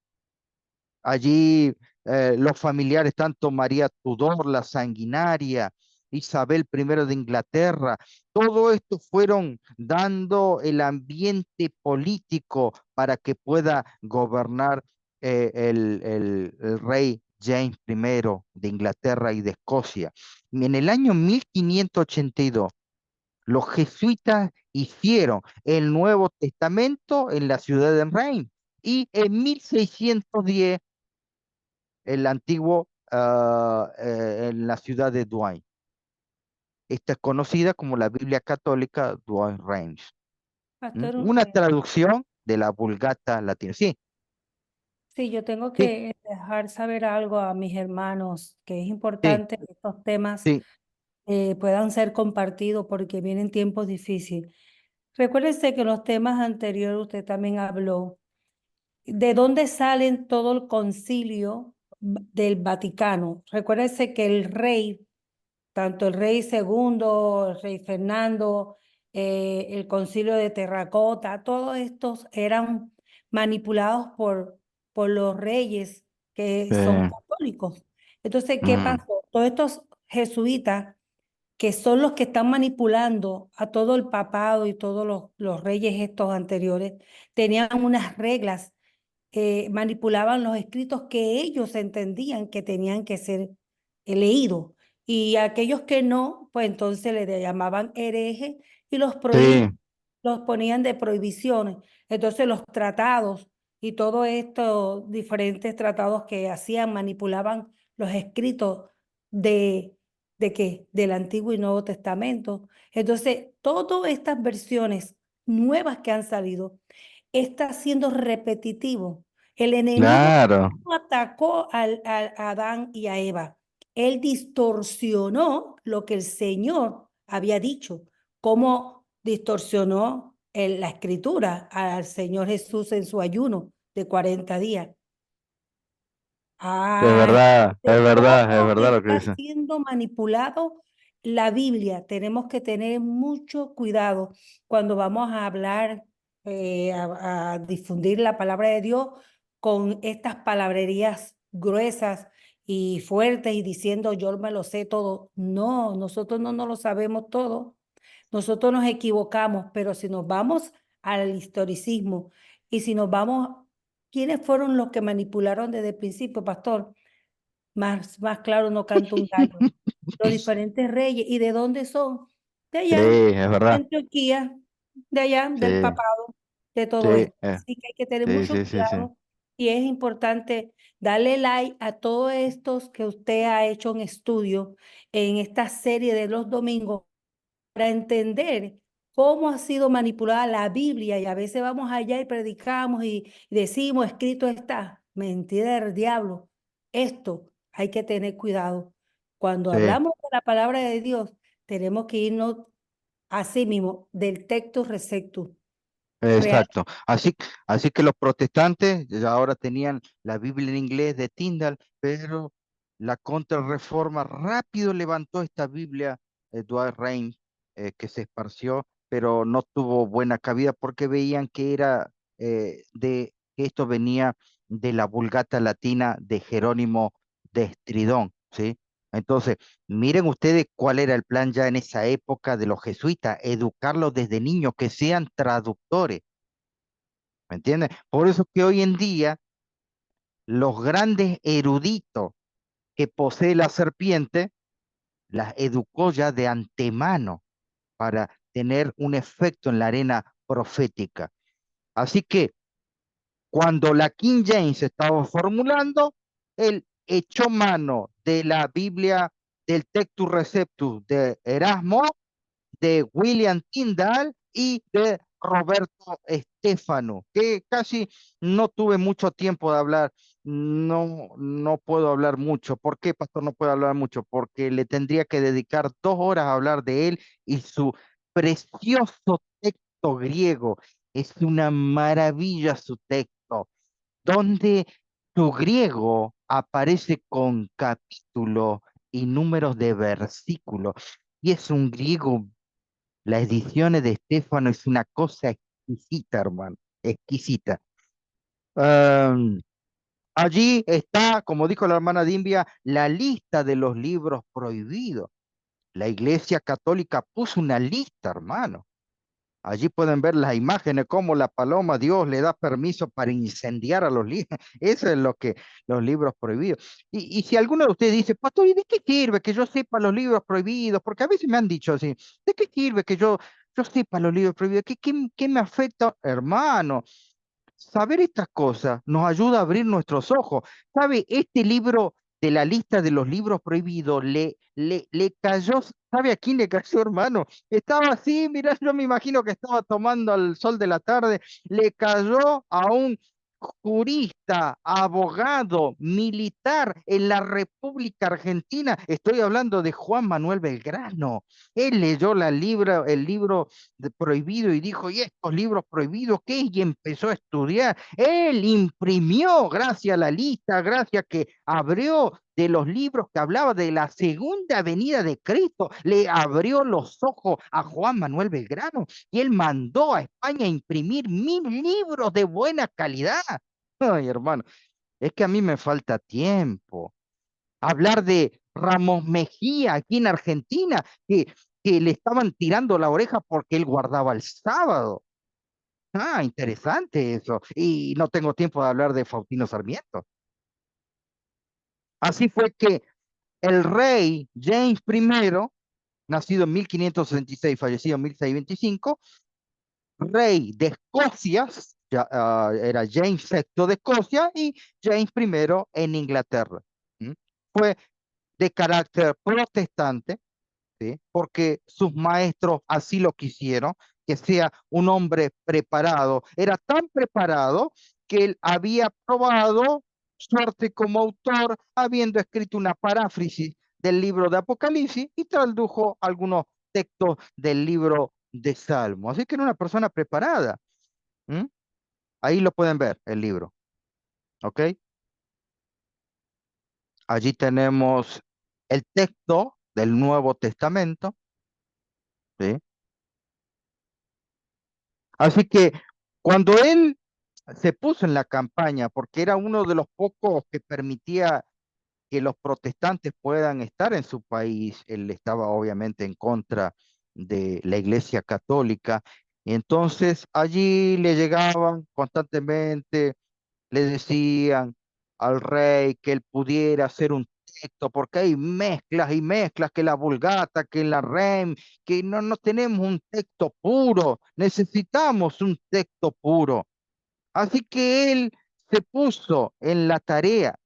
A: Allí los familiares, tanto María Tudor, la sanguinaria, Isabel I de Inglaterra, todo esto fueron dando el ambiente político para que pueda gobernar el rey James I de Inglaterra y de Escocia. En el año 1582, los jesuitas hicieron el Nuevo Testamento en la ciudad de Reims y en 1610 el antiguo, en la ciudad de Douai. Esta es conocida como la Biblia Católica Douai Reims.
B: Pastor,
A: Una traducción de la Vulgata latina. Sí,
B: sí, yo tengo
A: sí,
B: que dejar saber algo a mis hermanos, que es
A: sí,
B: importante que estos temas
A: sí,
B: puedan ser compartidos porque vienen tiempos difíciles. Recuérdese que en los temas anteriores usted también habló de dónde salen todo el concilio del Vaticano. Recuérdese que el rey, tanto el rey segundo, el rey Fernando, el concilio de Terracota, todos estos eran manipulados por los reyes que son
A: eh,
B: católicos. Entonces, ¿qué
A: mm,
B: pasó? Todos estos jesuitas que son los que están manipulando a todo el papado y todos los reyes estos anteriores, tenían unas reglas, manipulaban los escritos que ellos entendían que tenían que ser leídos. Y aquellos que no, pues entonces le llamaban herejes y
A: sí,
B: los ponían de prohibiciones. Entonces los tratados y todos estos diferentes tratados que hacían, manipulaban los escritos de ¿de qué? Del Antiguo y Nuevo Testamento. Entonces, todas estas versiones nuevas que han salido está siendo repetitivo. El enemigo
A: claro,
B: no atacó a Adán y a Eva. Él distorsionó lo que el Señor había dicho. ¿Cómo distorsionó la escritura al Señor Jesús en su ayuno de 40 días? Ah,
A: es
B: entonces
A: verdad, es
B: todo
A: verdad lo que
B: está
A: dice.
B: siendo manipulado. La Biblia, tenemos que tener mucho cuidado cuando vamos a hablar, a difundir la palabra de Dios con estas palabrerías gruesas y fuertes y diciendo yo me lo sé todo. No, nosotros no nos lo sabemos todo. Nosotros nos equivocamos, pero si nos vamos al historicismo y si nos vamos, ¿quiénes fueron los que manipularon desde el principio, pastor? Más claro no canta un gallo. Los diferentes reyes. ¿Y de dónde son? De
A: Sí,
B: allá,
A: es
B: de
A: verdad.
B: Antioquía, de allá,
A: Sí,
B: del papado, de
A: sí,
B: todo esto. Así que hay que tener
A: sí,
B: mucho
A: sí, sí, sí.
B: cuidado y es importante darle like a todos estos que usted ha hecho un estudio en esta serie de los domingos para entender cómo ha sido manipulada la Biblia y a veces vamos allá y predicamos y decimos, escrito está, mentira del diablo. Esto hay que tener cuidado. Cuando
A: Sí.
B: hablamos de la palabra de Dios, tenemos que irnos así mismo del texto receptus. Real.
A: Exacto. Así que los protestantes ya ahora tenían la Biblia en inglés de Tyndale, pero la Contrarreforma rápido levantó esta Biblia, Edward Reigns, que se esparció, pero no tuvo buena cabida porque veían que era que esto venía de la Vulgata latina de Jerónimo de Estridón, ¿sí? Entonces, miren ustedes cuál era el plan ya en esa época de los jesuitas, educarlos desde niños, que sean traductores, ¿me entienden? Por eso que hoy en día los grandes eruditos que posee la serpiente, las educó ya de antemano para tener un efecto en la arena profética. Así que cuando la King James estaba formulando, él echó mano de la Biblia del Textus Receptus de Erasmo, de William Tyndale y de Roberto Stefano, que casi no tuve mucho tiempo de hablar. No puedo hablar mucho. ¿Por qué, pastor? No puedo hablar mucho, porque le tendría que dedicar 2 horas a hablar de él y su precioso texto griego. Es una maravilla su texto, donde su griego aparece con capítulos y números de versículos. Y es un griego, las ediciones de Estefano es una cosa exquisita, hermano, exquisita. Am, Allí está, como dijo la hermana Dimbia, la lista de los libros prohibidos. La Iglesia Católica puso una lista, hermano. Allí pueden ver las imágenes, cómo la paloma, Dios le da permiso para incendiar a los libros. Eso es lo que los libros prohibidos. Y si alguno de ustedes dice, pastor, ¿y de qué sirve que yo sepa los libros prohibidos? Porque a veces me han dicho así, ¿de qué sirve que yo sepa los libros prohibidos? ¿Qué me afecta, hermano? Saber estas cosas nos ayuda a abrir nuestros ojos. ¿Sabe? Este libro de la lista de los libros prohibidos le cayó, ¿sabe a quién le cayó, hermano? Estaba así, mira, yo me imagino que estaba tomando al sol de la tarde, le cayó a un jurista, abogado, militar en la República Argentina. Estoy hablando de Juan Manuel Belgrano. Él leyó el libro prohibido y dijo, ¿y estos libros prohibidos qué? Y empezó a estudiar. Él imprimió, gracias a la lista, gracias que abrió de los libros que hablaba de la segunda venida de Cristo, le abrió los ojos a Juan Manuel Belgrano y él mandó a España a imprimir 1000 libros de buena calidad. Ay, hermano, es que a mí me falta tiempo. Hablar de Ramos Mejía aquí en Argentina, que le estaban tirando la oreja porque él guardaba el sábado. Ah, interesante eso. Y no tengo tiempo de hablar de Faustino Sarmiento. Así fue que el rey James I, nacido en 1566, fallecido en 1625, rey de Escocia, ya, era James VI de Escocia y James I en Inglaterra. ¿Mm? Fue de carácter protestante, ¿sí? Porque sus maestros así lo quisieron, que sea un hombre preparado. Era tan preparado que él había probado suerte como autor, habiendo escrito una paráfrasis del libro de Apocalipsis y tradujo algunos textos del libro de Salmo. Así que era una persona preparada. ¿Mm? Ahí lo pueden ver, el libro. ¿Ok? Allí tenemos el texto del Nuevo Testamento. ¿Sí? Así que cuando él se puso en la campaña, porque era uno de los pocos que permitía que los protestantes puedan estar en su país, él estaba obviamente en contra de la Iglesia Católica, y entonces allí le llegaban constantemente, le decían al rey que él pudiera hacer un texto, porque hay mezclas y mezclas, que la Vulgata, que la REM, que no tenemos un texto puro, necesitamos un texto puro. Así que él se puso en la tarea,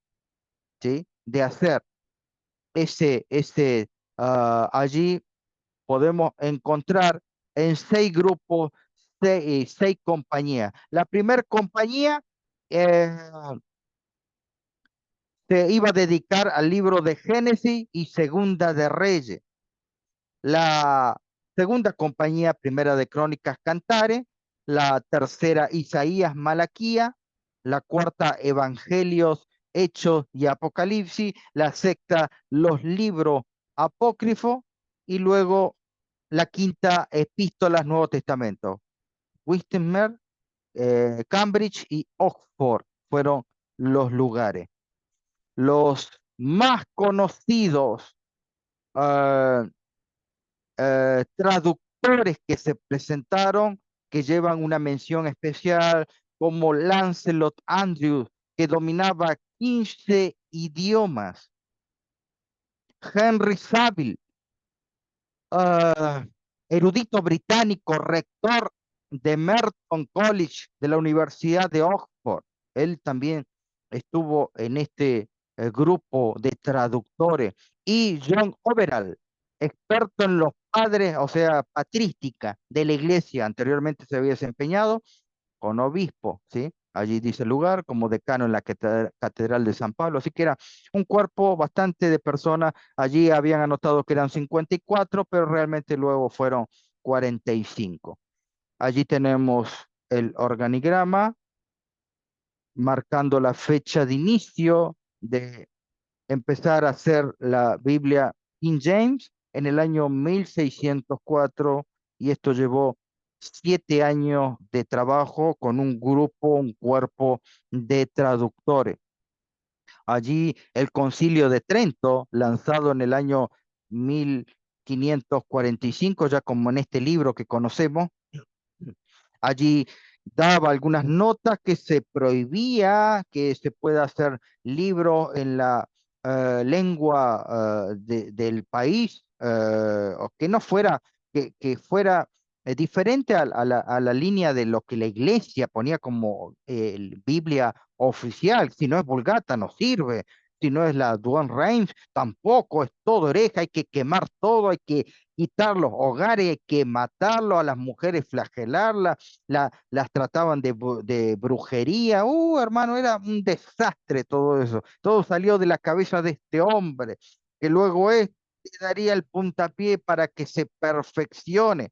A: ¿sí? De hacer allí podemos encontrar en 6 grupos, 6 compañías. La primera compañía eh, se iba a dedicar al libro de Génesis y Segunda de Reyes. La segunda compañía, primera de Crónicas Cantares, la tercera Isaías Malaquía, la cuarta Evangelios, Hechos y Apocalipsis, la sexta los libros apócrifos y luego la quinta Epístolas Nuevo Testamento. Wittenberg, Cambridge y Oxford fueron los lugares. Los más conocidos ah, traductores que se presentaron, que llevan una mención especial, como Lancelot Andrews, que dominaba 15 idiomas, Henry Saville, ah, erudito británico, rector de Merton College de la Universidad de Oxford. Él también estuvo en este grupo de traductores. Y John Overall, experto en los padres, o sea, patrística de la iglesia, anteriormente se había desempeñado con obispo, ¿sí? Allí dice el lugar, como decano en la Catedral de San Pablo. Así que era un cuerpo bastante de personas. Allí habían anotado que eran 54, pero realmente luego fueron 45. Allí tenemos el organigrama marcando la fecha de inicio de empezar a hacer la Biblia King James en el año 1604, y esto llevó 7 años de trabajo con un grupo, un cuerpo de traductores. Allí el Concilio de Trento, lanzado en el año 1545, ya como en este libro que conocemos, allí daba algunas notas que se prohibía que se pueda hacer libro en la lengua del país, o que no fuera, que fuera diferente a la línea de lo que la iglesia ponía como Biblia oficial. Si no es Vulgata, no sirve. Si no es la Douay Rheims, tampoco. Es todo hereje, hay que quemar todo, hay que quitar los hogares, hay que matarlo, a las mujeres flagelarlas, las trataban de brujería. Hermano, era un desastre todo eso. Todo salió de la cabeza de este hombre, que luego daría el puntapié para que se perfeccione.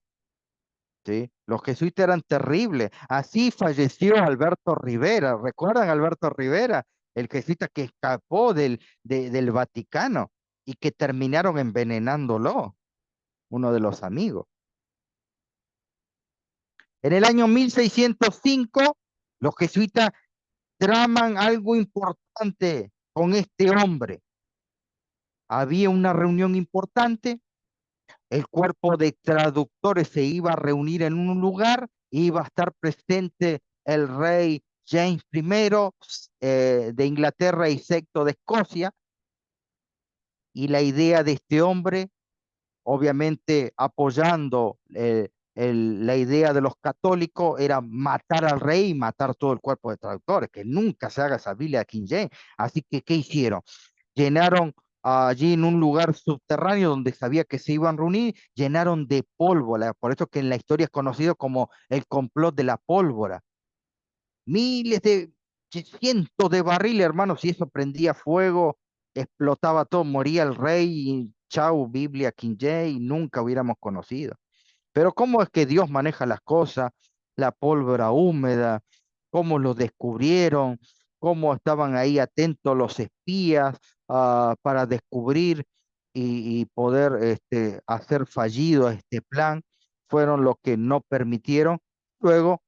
A: ¿Sí? Los jesuitas eran terribles. Así falleció Alberto Rivera. ¿Recuerdan a Alberto Rivera? El jesuita que escapó del Vaticano y que terminaron envenenándolo, uno de los amigos. En el año 1605, los jesuitas traman algo importante con este hombre. Había una reunión importante, el cuerpo de traductores se iba a reunir en un lugar, iba a estar presente el rey James I de Inglaterra y Sexto de Escocia, y la idea de este hombre, obviamente apoyando la idea de los católicos, era matar al rey y matar todo el cuerpo de traductores, que nunca se haga esa Biblia de King James. Así que, ¿qué hicieron? Llenaron allí en un lugar subterráneo donde sabía que se iban a reunir, llenaron de pólvora, por eso que en la historia es conocido como el complot de la pólvora. Miles de, cientos de barriles, hermanos, si eso prendía fuego, explotaba todo, moría el rey, y chau, Biblia King James, nunca hubiéramos conocido. Pero ¿cómo es que Dios maneja las cosas? La pólvora húmeda, cómo lo descubrieron, cómo estaban ahí atentos los espías para descubrir y poder hacer fallido este plan, fueron los que no permitieron. Luego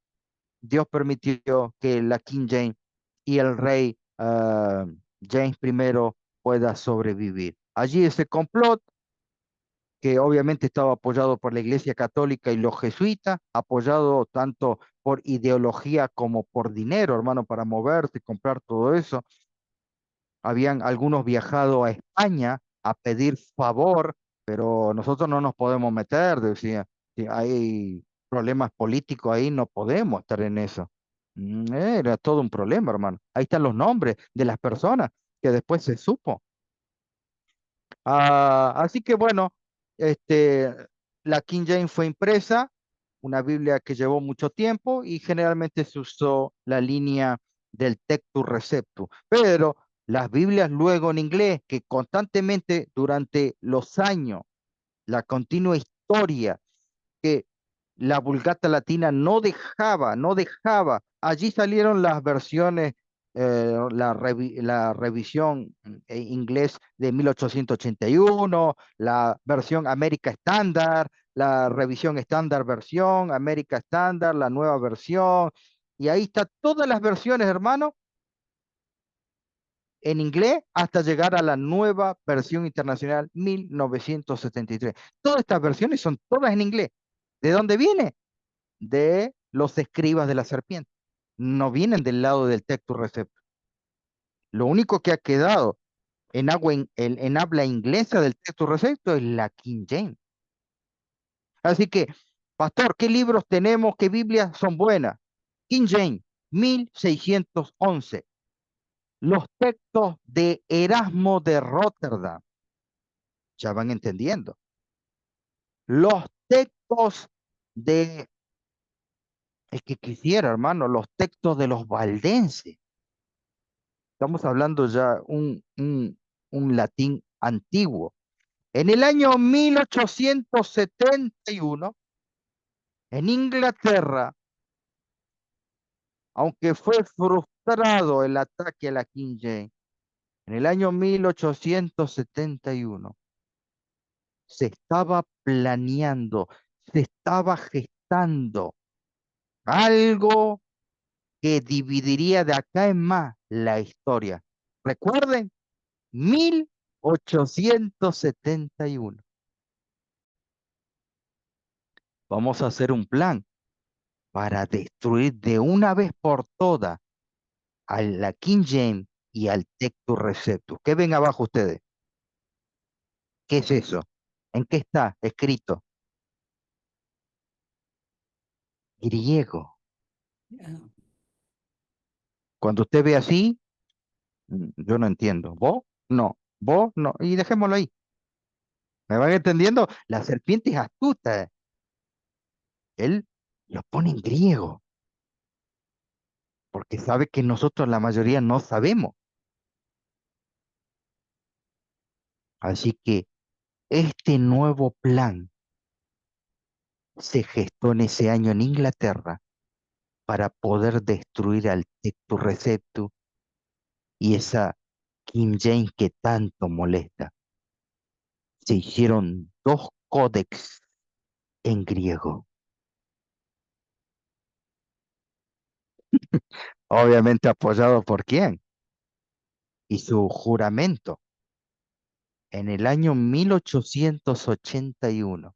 A: Dios permitió que la King James y el rey James I pueda sobrevivir. Allí ese complot, que obviamente estaba apoyado por la Iglesia Católica y los jesuitas, apoyado tanto por ideología como por dinero, hermano, para moverse, comprar todo eso. Habían algunos viajado a España a pedir favor, pero nosotros no nos podemos meter, decía. Si hay problemas políticos ahí, no podemos estar en eso. Era todo un problema, hermano. Ahí están los nombres de las personas que después se supo. Así que bueno, este, la King James fue impresa, una Biblia que llevó mucho tiempo, y generalmente se usó la línea del Tectus Receptus. Pero las Biblias luego en inglés, que constantemente durante los años, la continua historia, que la Vulgata Latina no dejaba. Allí salieron las versiones, la revisión inglés de 1881, la versión América Estándar, la revisión estándar versión, América Estándar, la nueva versión, y ahí está todas las versiones, hermano, en inglés hasta llegar a la nueva versión internacional 1973. Todas estas versiones son todas en inglés. ¿De dónde viene? De los escribas de la serpiente. No vienen del lado del Textus Receptus. Lo único que ha quedado en habla inglesa del Textus Receptus es la King James. Así que, pastor, ¿qué libros tenemos? ¿Qué Biblias son buenas? King James, 1611. Los textos de Erasmo de Rotterdam. Ya van entendiendo. Los textos de, es que quisiera, hermano, los textos de los valdenses. Estamos hablando ya un latín antiguo. En el año 1871, en Inglaterra, aunque fue frustrado el ataque a la King James, en el año 1871 se estaba planeando, se estaba gestando algo que dividiría de acá en más la historia. Recuerden, 1871. Vamos a hacer un plan para destruir de una vez por todas a la King James y al Textus Receptus. ¿Qué ven abajo ustedes? ¿Qué es eso? ¿En qué está escrito? Griego.
B: Ah,
A: Cuando usted ve así, yo no entiendo. ¿Vos? No. ¿Vos? No. Y dejémoslo ahí. ¿Me van entendiendo? La serpiente es astuta. Él lo pone en griego, porque sabe que nosotros la mayoría no sabemos. Así que este nuevo plan se gestó en ese año en Inglaterra para poder destruir al Textus Receptus y esa King James que tanto molesta. Se hicieron dos códex en griego, obviamente apoyado por quién y su juramento. En el año 1881,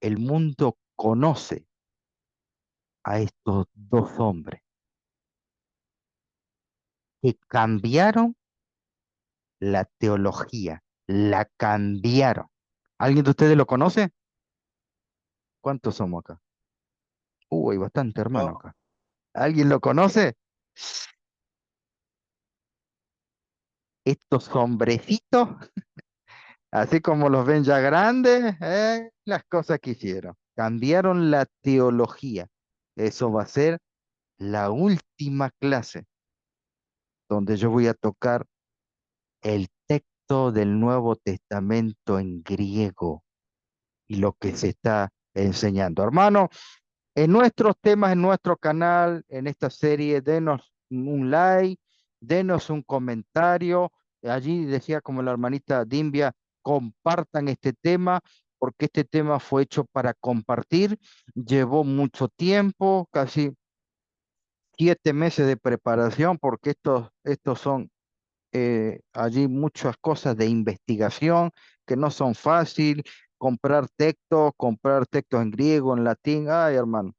A: el mundo conoce a estos dos hombres que cambiaron la teología, la cambiaron. ¿Alguien de ustedes lo conoce? ¿Cuántos somos acá? Hay bastante hermano
E: No,
A: acá. ¿Alguien lo conoce? Estos hombrecitos, así como los ven ya grandes, las cosas que hicieron. Cambiaron la teología. Eso va a ser la última clase donde yo voy a tocar el texto del Nuevo Testamento en griego y lo que se está enseñando. Hermano, en nuestros temas, en nuestro canal, en esta serie, denos un like, denos un comentario. Allí decía como la hermanita Dimbia, compartan este tema, porque este tema fue hecho para compartir. Llevó mucho tiempo, casi 7 meses de preparación, porque estos son allí muchas cosas de investigación que no son fácil. Comprar textos en griego, en latín. Ay, hermano,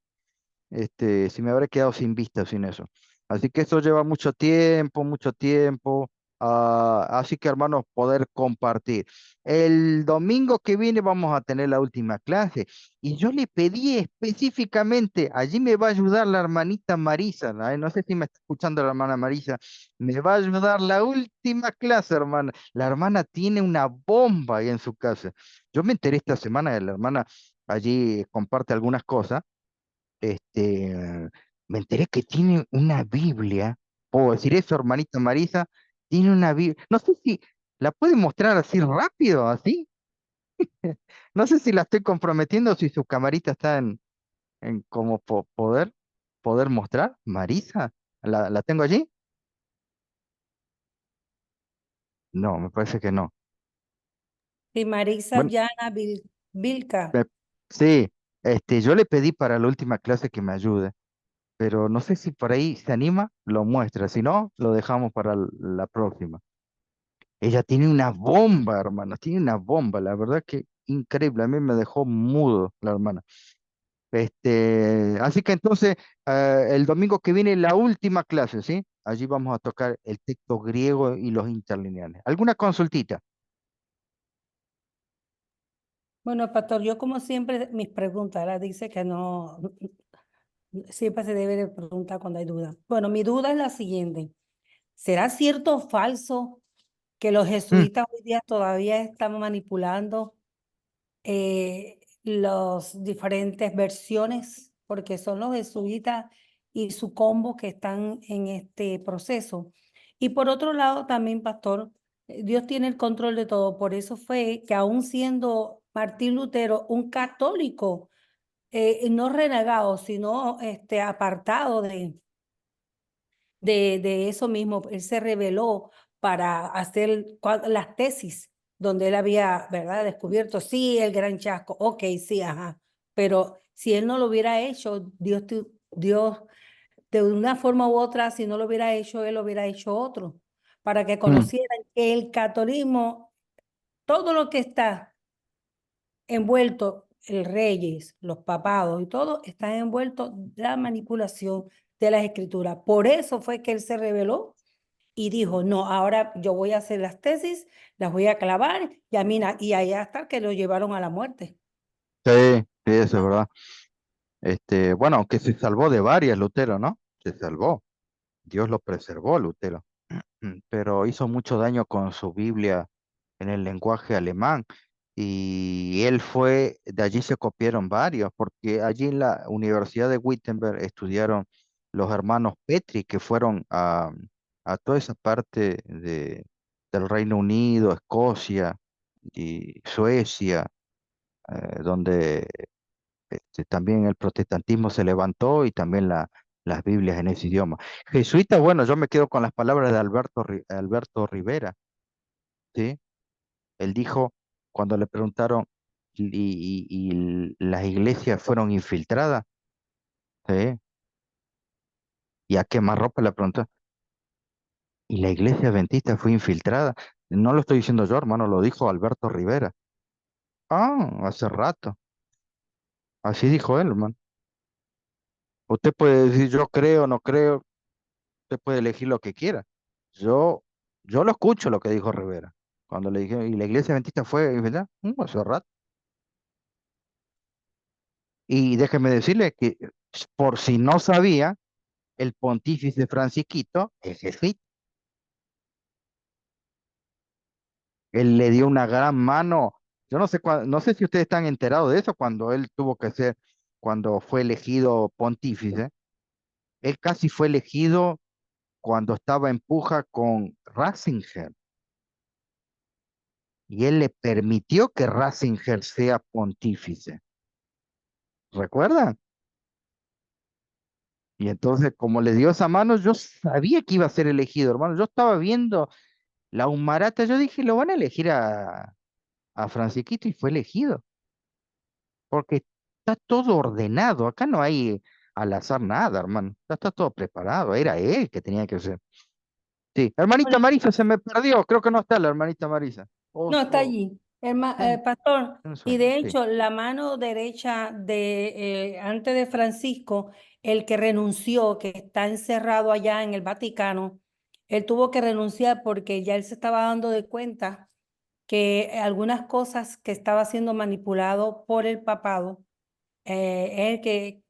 A: si me habré quedado sin vista sin eso. Así que esto lleva mucho tiempo, mucho tiempo. Así que, hermanos, poder compartir. El domingo que viene vamos a tener la última clase. Y yo le pedí específicamente, allí me va a ayudar la hermanita Marisa. No sé si me está escuchando la hermana Marisa. Me va a ayudar la última clase, hermana. La hermana tiene una bomba ahí en su casa. Yo me enteré esta semana de la hermana, allí comparte algunas cosas. este, Me enteré que tiene una Biblia. ¿Puedo decir eso, hermanita Marisa? Tiene una Biblia. No sé si la puede mostrar así rápido, así. No sé si la estoy comprometiendo, si su camarita está en como poder mostrar. Marisa, ¿la tengo allí? No, me parece que no.
B: y Marisa
A: Bueno,
B: Llana Vilca.
A: me- sí, yo le pedí para la última clase que me ayude. pero no sé si por ahí se anima, lo muestra, si no, lo dejamos para la próxima. Ella tiene una bomba, hermano, tiene una bomba, la verdad que increíble, a mí me dejó mudo la hermana. Así que entonces, el domingo que viene la última clase, ¿sí? Allí vamos a tocar el texto griego y los interlineales. ¿Alguna consultita?
B: Bueno, pastor, yo como siempre, mis preguntas, ¿verdad? Dice que no, siempre se debe de preguntar cuando hay duda. Bueno, mi duda es la siguiente. ¿Será cierto o falso que los
A: Mm,
B: jesuitas hoy día todavía están manipulando las diferentes versiones? Porque son los jesuitas y su combo que están en este proceso. Y por otro lado, también, pastor, Dios tiene el control de todo. Por eso fue que aún siendo Martín Lutero un católico, no renegado, sino apartado de eso mismo, él se rebeló para hacer las tesis donde él había, ¿verdad?, descubierto, sí, el gran chasco, ok, sí, ajá, pero si él no lo hubiera hecho, Dios de una forma u otra, si no lo hubiera hecho, él lo hubiera hecho otro, para que
A: mm,
B: conocieran que el catolicismo, todo lo que está envuelto, el reyes, los papados y todo, están envueltos la manipulación de las escrituras. Por eso fue que él se rebeló y dijo, no, ahora yo voy a hacer las tesis, las voy a clavar y, y allá hasta que lo llevaron a la muerte.
A: sí, sí, eso es verdad. Bueno, aunque se salvó de varias, Lutero, ¿no? Se salvó. Dios lo preservó, Lutero. Pero hizo mucho daño con su Biblia en el lenguaje alemán. Y él fue, de allí se copiaron varios, porque allí en la Universidad de Wittenberg estudiaron los hermanos Petri, que fueron a toda esa parte del Reino Unido, Escocia y Suecia, donde también el protestantismo se levantó y también las Biblias en ese idioma. Jesuita, bueno, yo me quedo con las palabras de Alberto Rivera, ¿sí? Él dijo, cuando le preguntaron, y las iglesias fueron infiltradas, ¿sí? ¿Y a quemarropa le preguntó? ¿Y la iglesia adventista fue infiltrada? No lo estoy diciendo yo, hermano, lo dijo Alberto Rivera. Ah, hace rato. Así dijo él, hermano. Usted puede decir, yo creo, no creo, usted puede elegir lo que quiera. Yo, yo lo escucho lo que dijo Rivera. Cuando le dije, ¿y la iglesia adventista fue infiltrada? Hace rato. Y déjeme decirle que, por si no sabía, el pontífice Francisquito es jesuita. Él le dio una gran mano. Yo no sé, no sé si ustedes están enterados de eso, cuando él tuvo que ser, cuando fue elegido pontífice. Él casi fue elegido cuando estaba en puja con Ratzinger. Y él le permitió que Ratzinger sea pontífice. ¿Recuerdan? Y entonces, como le dio esa mano, yo sabía que iba a ser elegido, hermano. Yo estaba viendo la humarata, yo dije, lo van a elegir a Francisquito y fue elegido, porque está todo ordenado, acá no hay al azar nada, hermano, está todo preparado, era él que tenía que ser. Sí, hermanita
B: Bueno,
A: Marisa se me perdió, creo que no está la hermanita Marisa.
B: no, está allí,
A: Tiene
B: pastor.
A: un
B: Y
A: sueño,
B: de
A: sí.
B: hecho, la mano derecha de antes de Francisco, el que renunció, que está encerrado allá en el Vaticano, él tuvo que renunciar porque ya él se estaba dando de cuenta que algunas cosas que estaba siendo manipulado por el papado, el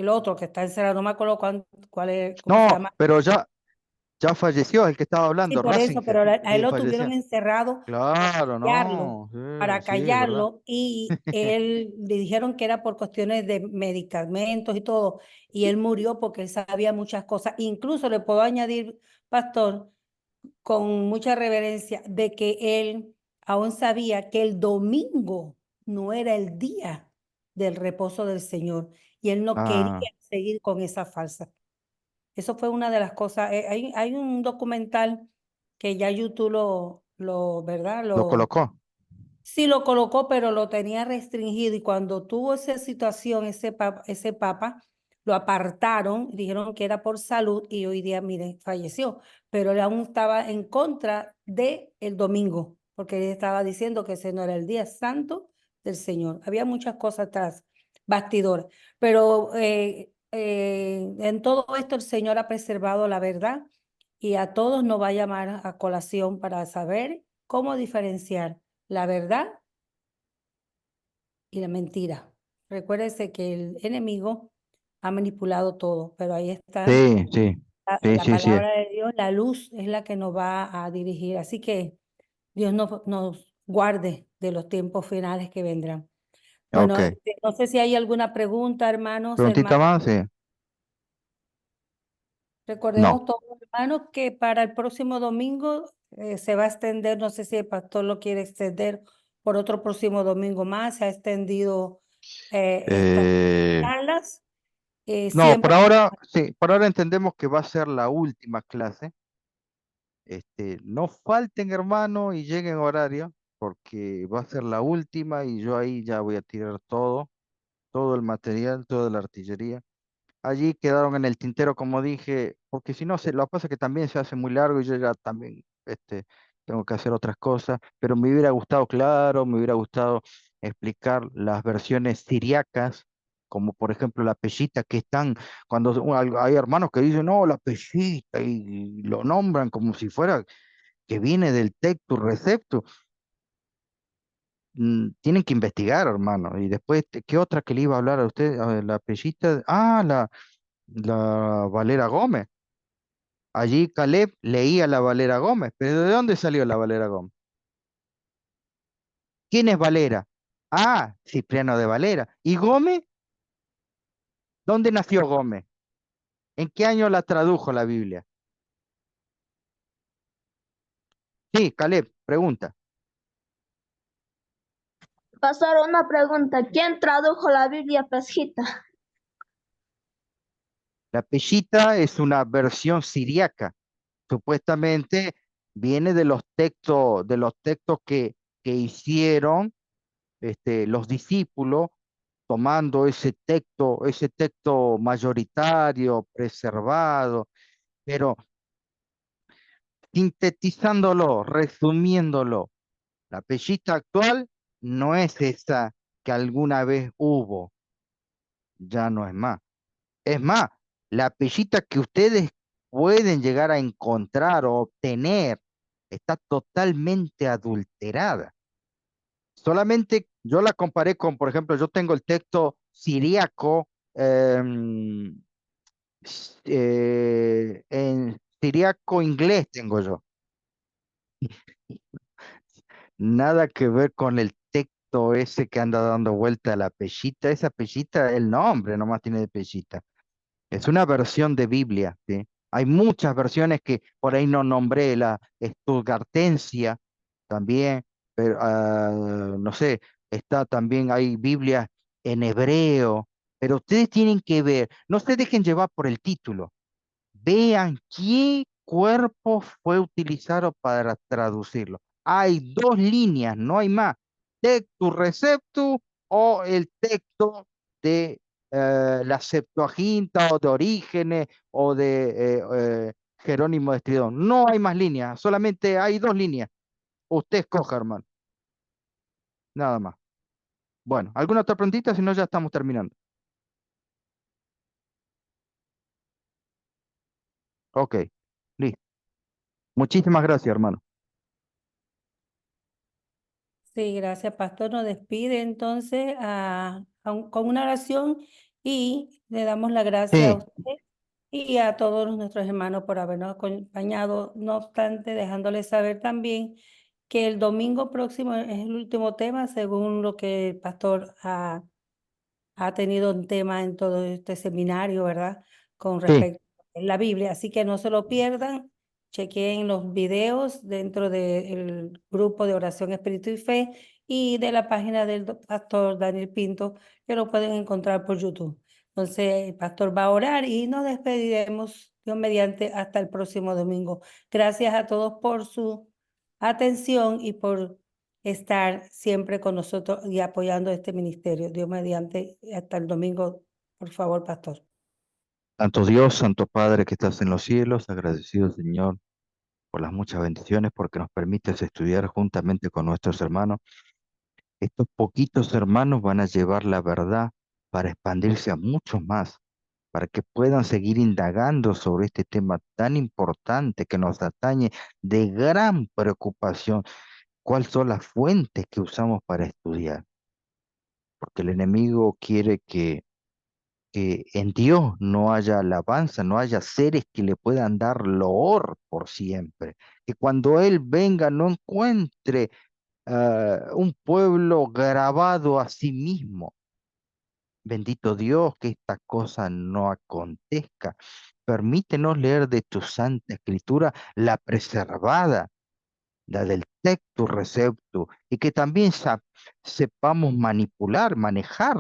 B: otro que está encerrado, no me acuerdo cuál es, cómo se
A: No,
B: llama.
A: pero ya falleció el que estaba
B: Sí,
A: hablando,
B: por eso,
A: Ratzinger,
B: pero a él
A: sí,
B: lo tuvieron
A: falleció.
B: encerrado
A: Claro,
B: callarlo,
A: no, sí,
B: para
A: sí, es verdad.
B: callarlo, y él le dijeron que era por cuestiones de medicamentos y todo, y él murió porque él sabía muchas cosas. Incluso le puedo añadir, pastor, con mucha reverencia, de que él aún sabía que el domingo no era el día del reposo del Señor, y él no quería
A: Ah,
B: seguir con esa falsa. Eso fue una de las cosas. Hay un documental que ya YouTube ¿verdad?
A: lo colocó.
B: Sí lo colocó, pero lo tenía restringido, y cuando tuvo esa situación, ese papa, lo apartaron, dijeron que era por salud y hoy día, miren, falleció. Pero él aún estaba en contra de el domingo, porque él estaba diciendo que ese no era el día santo del Señor. Había muchas cosas tras bastidores, pero en todo esto el Señor ha preservado la verdad y a todos nos va a llamar a colación para saber cómo diferenciar la verdad y la mentira. Recuérdese que el enemigo ha manipulado todo, pero ahí está
A: Sí, sí, sí,
B: la
A: sí, sí.
B: palabra de Dios, la luz es la que nos va a dirigir. Así que Dios nos guarde de los tiempos finales que vendrán. Bueno,
A: Ok.
B: no sé si hay alguna pregunta, hermanos,
A: ¿Preguntita
B: hermanas.
A: más? Sí.
B: Recordemos
A: No.
B: todos, hermanos, que para el próximo domingo se va a extender, no sé si el pastor lo quiere extender por otro próximo domingo más, se ha extendido estas
A: Eh,
B: charlas.
A: no, por
B: Siempre,
A: ahora, sí, por ahora entendemos que va a ser la última clase. No falten, hermano, y lleguen horario, porque va a ser la última y yo ahí ya voy a tirar todo el material, toda la artillería. Allí quedaron en el tintero, como dije, porque si no, lo que pasa es que también se hace muy largo y yo ya también tengo que hacer otras cosas, pero me hubiera gustado, claro, me hubiera gustado explicar las versiones siriacas, como por ejemplo la Peshita, que están, cuando hay hermanos que dicen, no, la Peshita, y lo nombran como si fuera que viene del Tectus Receptus. Tienen que investigar, hermano. Y después, ¿qué otra que le iba a hablar a usted? A ver, la Peshita, la Valera Gómez. Allí Caleb leía la Valera Gómez, pero ¿de dónde salió la Valera Gómez? ¿Quién es Valera? Ah, Cipriano de Valera. ¿Y Gómez? ¿Dónde nació Gómez? ¿En qué año la tradujo la Biblia? Sí, Caleb, pregunta.
G: Pastor, una pregunta. ¿Quién tradujo la Biblia pesjita?
A: La Peshita es una versión siriaca. Supuestamente viene de los textos que hicieron los discípulos, tomando ese texto mayoritario, preservado, pero sintetizándolo, resumiéndolo. La Peshita actual no es esa que alguna vez hubo, ya no es más. Es más, la Peshita que ustedes pueden llegar a encontrar o obtener está totalmente adulterada. Solamente yo la comparé con, por ejemplo, yo tengo el texto siríaco, en siríaco inglés tengo yo. Nada que ver con el texto ese que anda dando vuelta a la Peshita. Esa Peshita, el nombre nomás tiene de Peshita. Es una versión de Biblia, ¿sí? Hay muchas versiones que por ahí no nombré, la Stuttgartensia también, pero no sé, está también, hay Biblias en hebreo, pero ustedes tienen que ver, no se dejen llevar por el título, vean qué cuerpo fue utilizado para traducirlo. Hay dos líneas, no hay más. Textus Receptus o el texto de la Septuaginta o de Orígenes o de Jerónimo de Estridón. No hay más líneas, solamente hay dos líneas. Usted escoja, hermano. Nada más. Bueno, ¿alguna otra preguntita? Si no, ya estamos terminando. Ok, listo. Muchísimas gracias, hermano.
B: sí, gracias, pastor. Nos despide entonces con una oración y le damos la gracia a
A: Sí,
B: usted y a todos nuestros hermanos por habernos acompañado. No obstante, dejándoles saber también que el domingo próximo es el último tema, según lo que el pastor ha tenido un tema en todo este seminario, ¿verdad? Con
A: sí.
B: respecto a la Biblia. Así que no se lo pierdan. Chequen los videos dentro del grupo de oración, espíritu y fe y de la página del pastor Daniel Pinto, que lo pueden encontrar por YouTube. Entonces, el pastor va a orar y nos despediremos, Dios mediante, hasta el próximo domingo. Gracias a todos por su atención y por estar siempre con nosotros y apoyando este ministerio. Dios mediante, hasta el domingo, por favor, pastor.
A: Santo Dios, Santo Padre que estás en los cielos, agradecido Señor por las muchas bendiciones, porque nos permites estudiar juntamente con nuestros hermanos. Estos poquitos hermanos van a llevar la verdad para expandirse a muchos más, para que puedan seguir indagando sobre este tema tan importante que nos atañe de gran preocupación. ¿Cuáles son las fuentes que usamos para estudiar? Porque el enemigo quiere que en Dios no haya alabanza, no haya seres que le puedan dar loor por siempre. Que cuando Él venga no encuentre un pueblo grabado a sí mismo. Bendito Dios, que esta cosa no acontezca. Permítenos leer de tu Santa Escritura la preservada, la del texto recepto, y que también sepamos manipular, manejar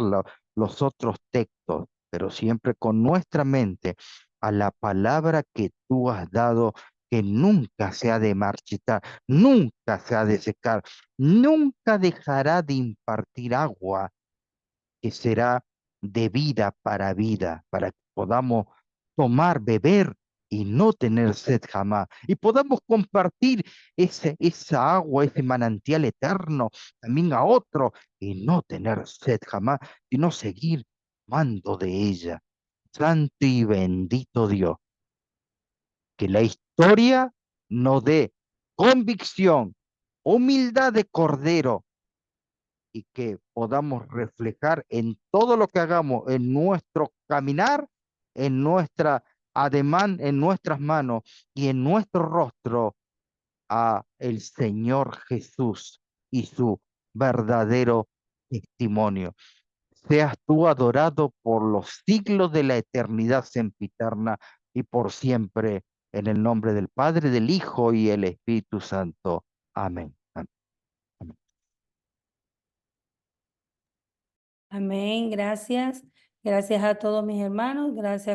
A: los otros textos, pero siempre con nuestra mente a la palabra que tú has dado, que nunca se ha de marchitar, nunca se ha de secar, nunca dejará de impartir agua que será de vida, para que podamos tomar, beber y no tener sed jamás, y podamos compartir esa agua, ese manantial eterno también a otro y no tener sed jamás, sino seguir tomando de ella. Santo y bendito Dios, que la historia nos dé convicción, humildad de cordero, y que podamos reflejar en todo lo que hagamos, en nuestro caminar, en nuestra ademán, en nuestras manos y en nuestro rostro a el Señor Jesús y su verdadero testimonio. Seas tú adorado por los siglos de la eternidad sempiterna y por siempre, en el nombre del Padre, del Hijo y el Espíritu Santo. Amén. Amén. Amén.
B: Amén, gracias. Gracias a todos mis hermanos, gracias.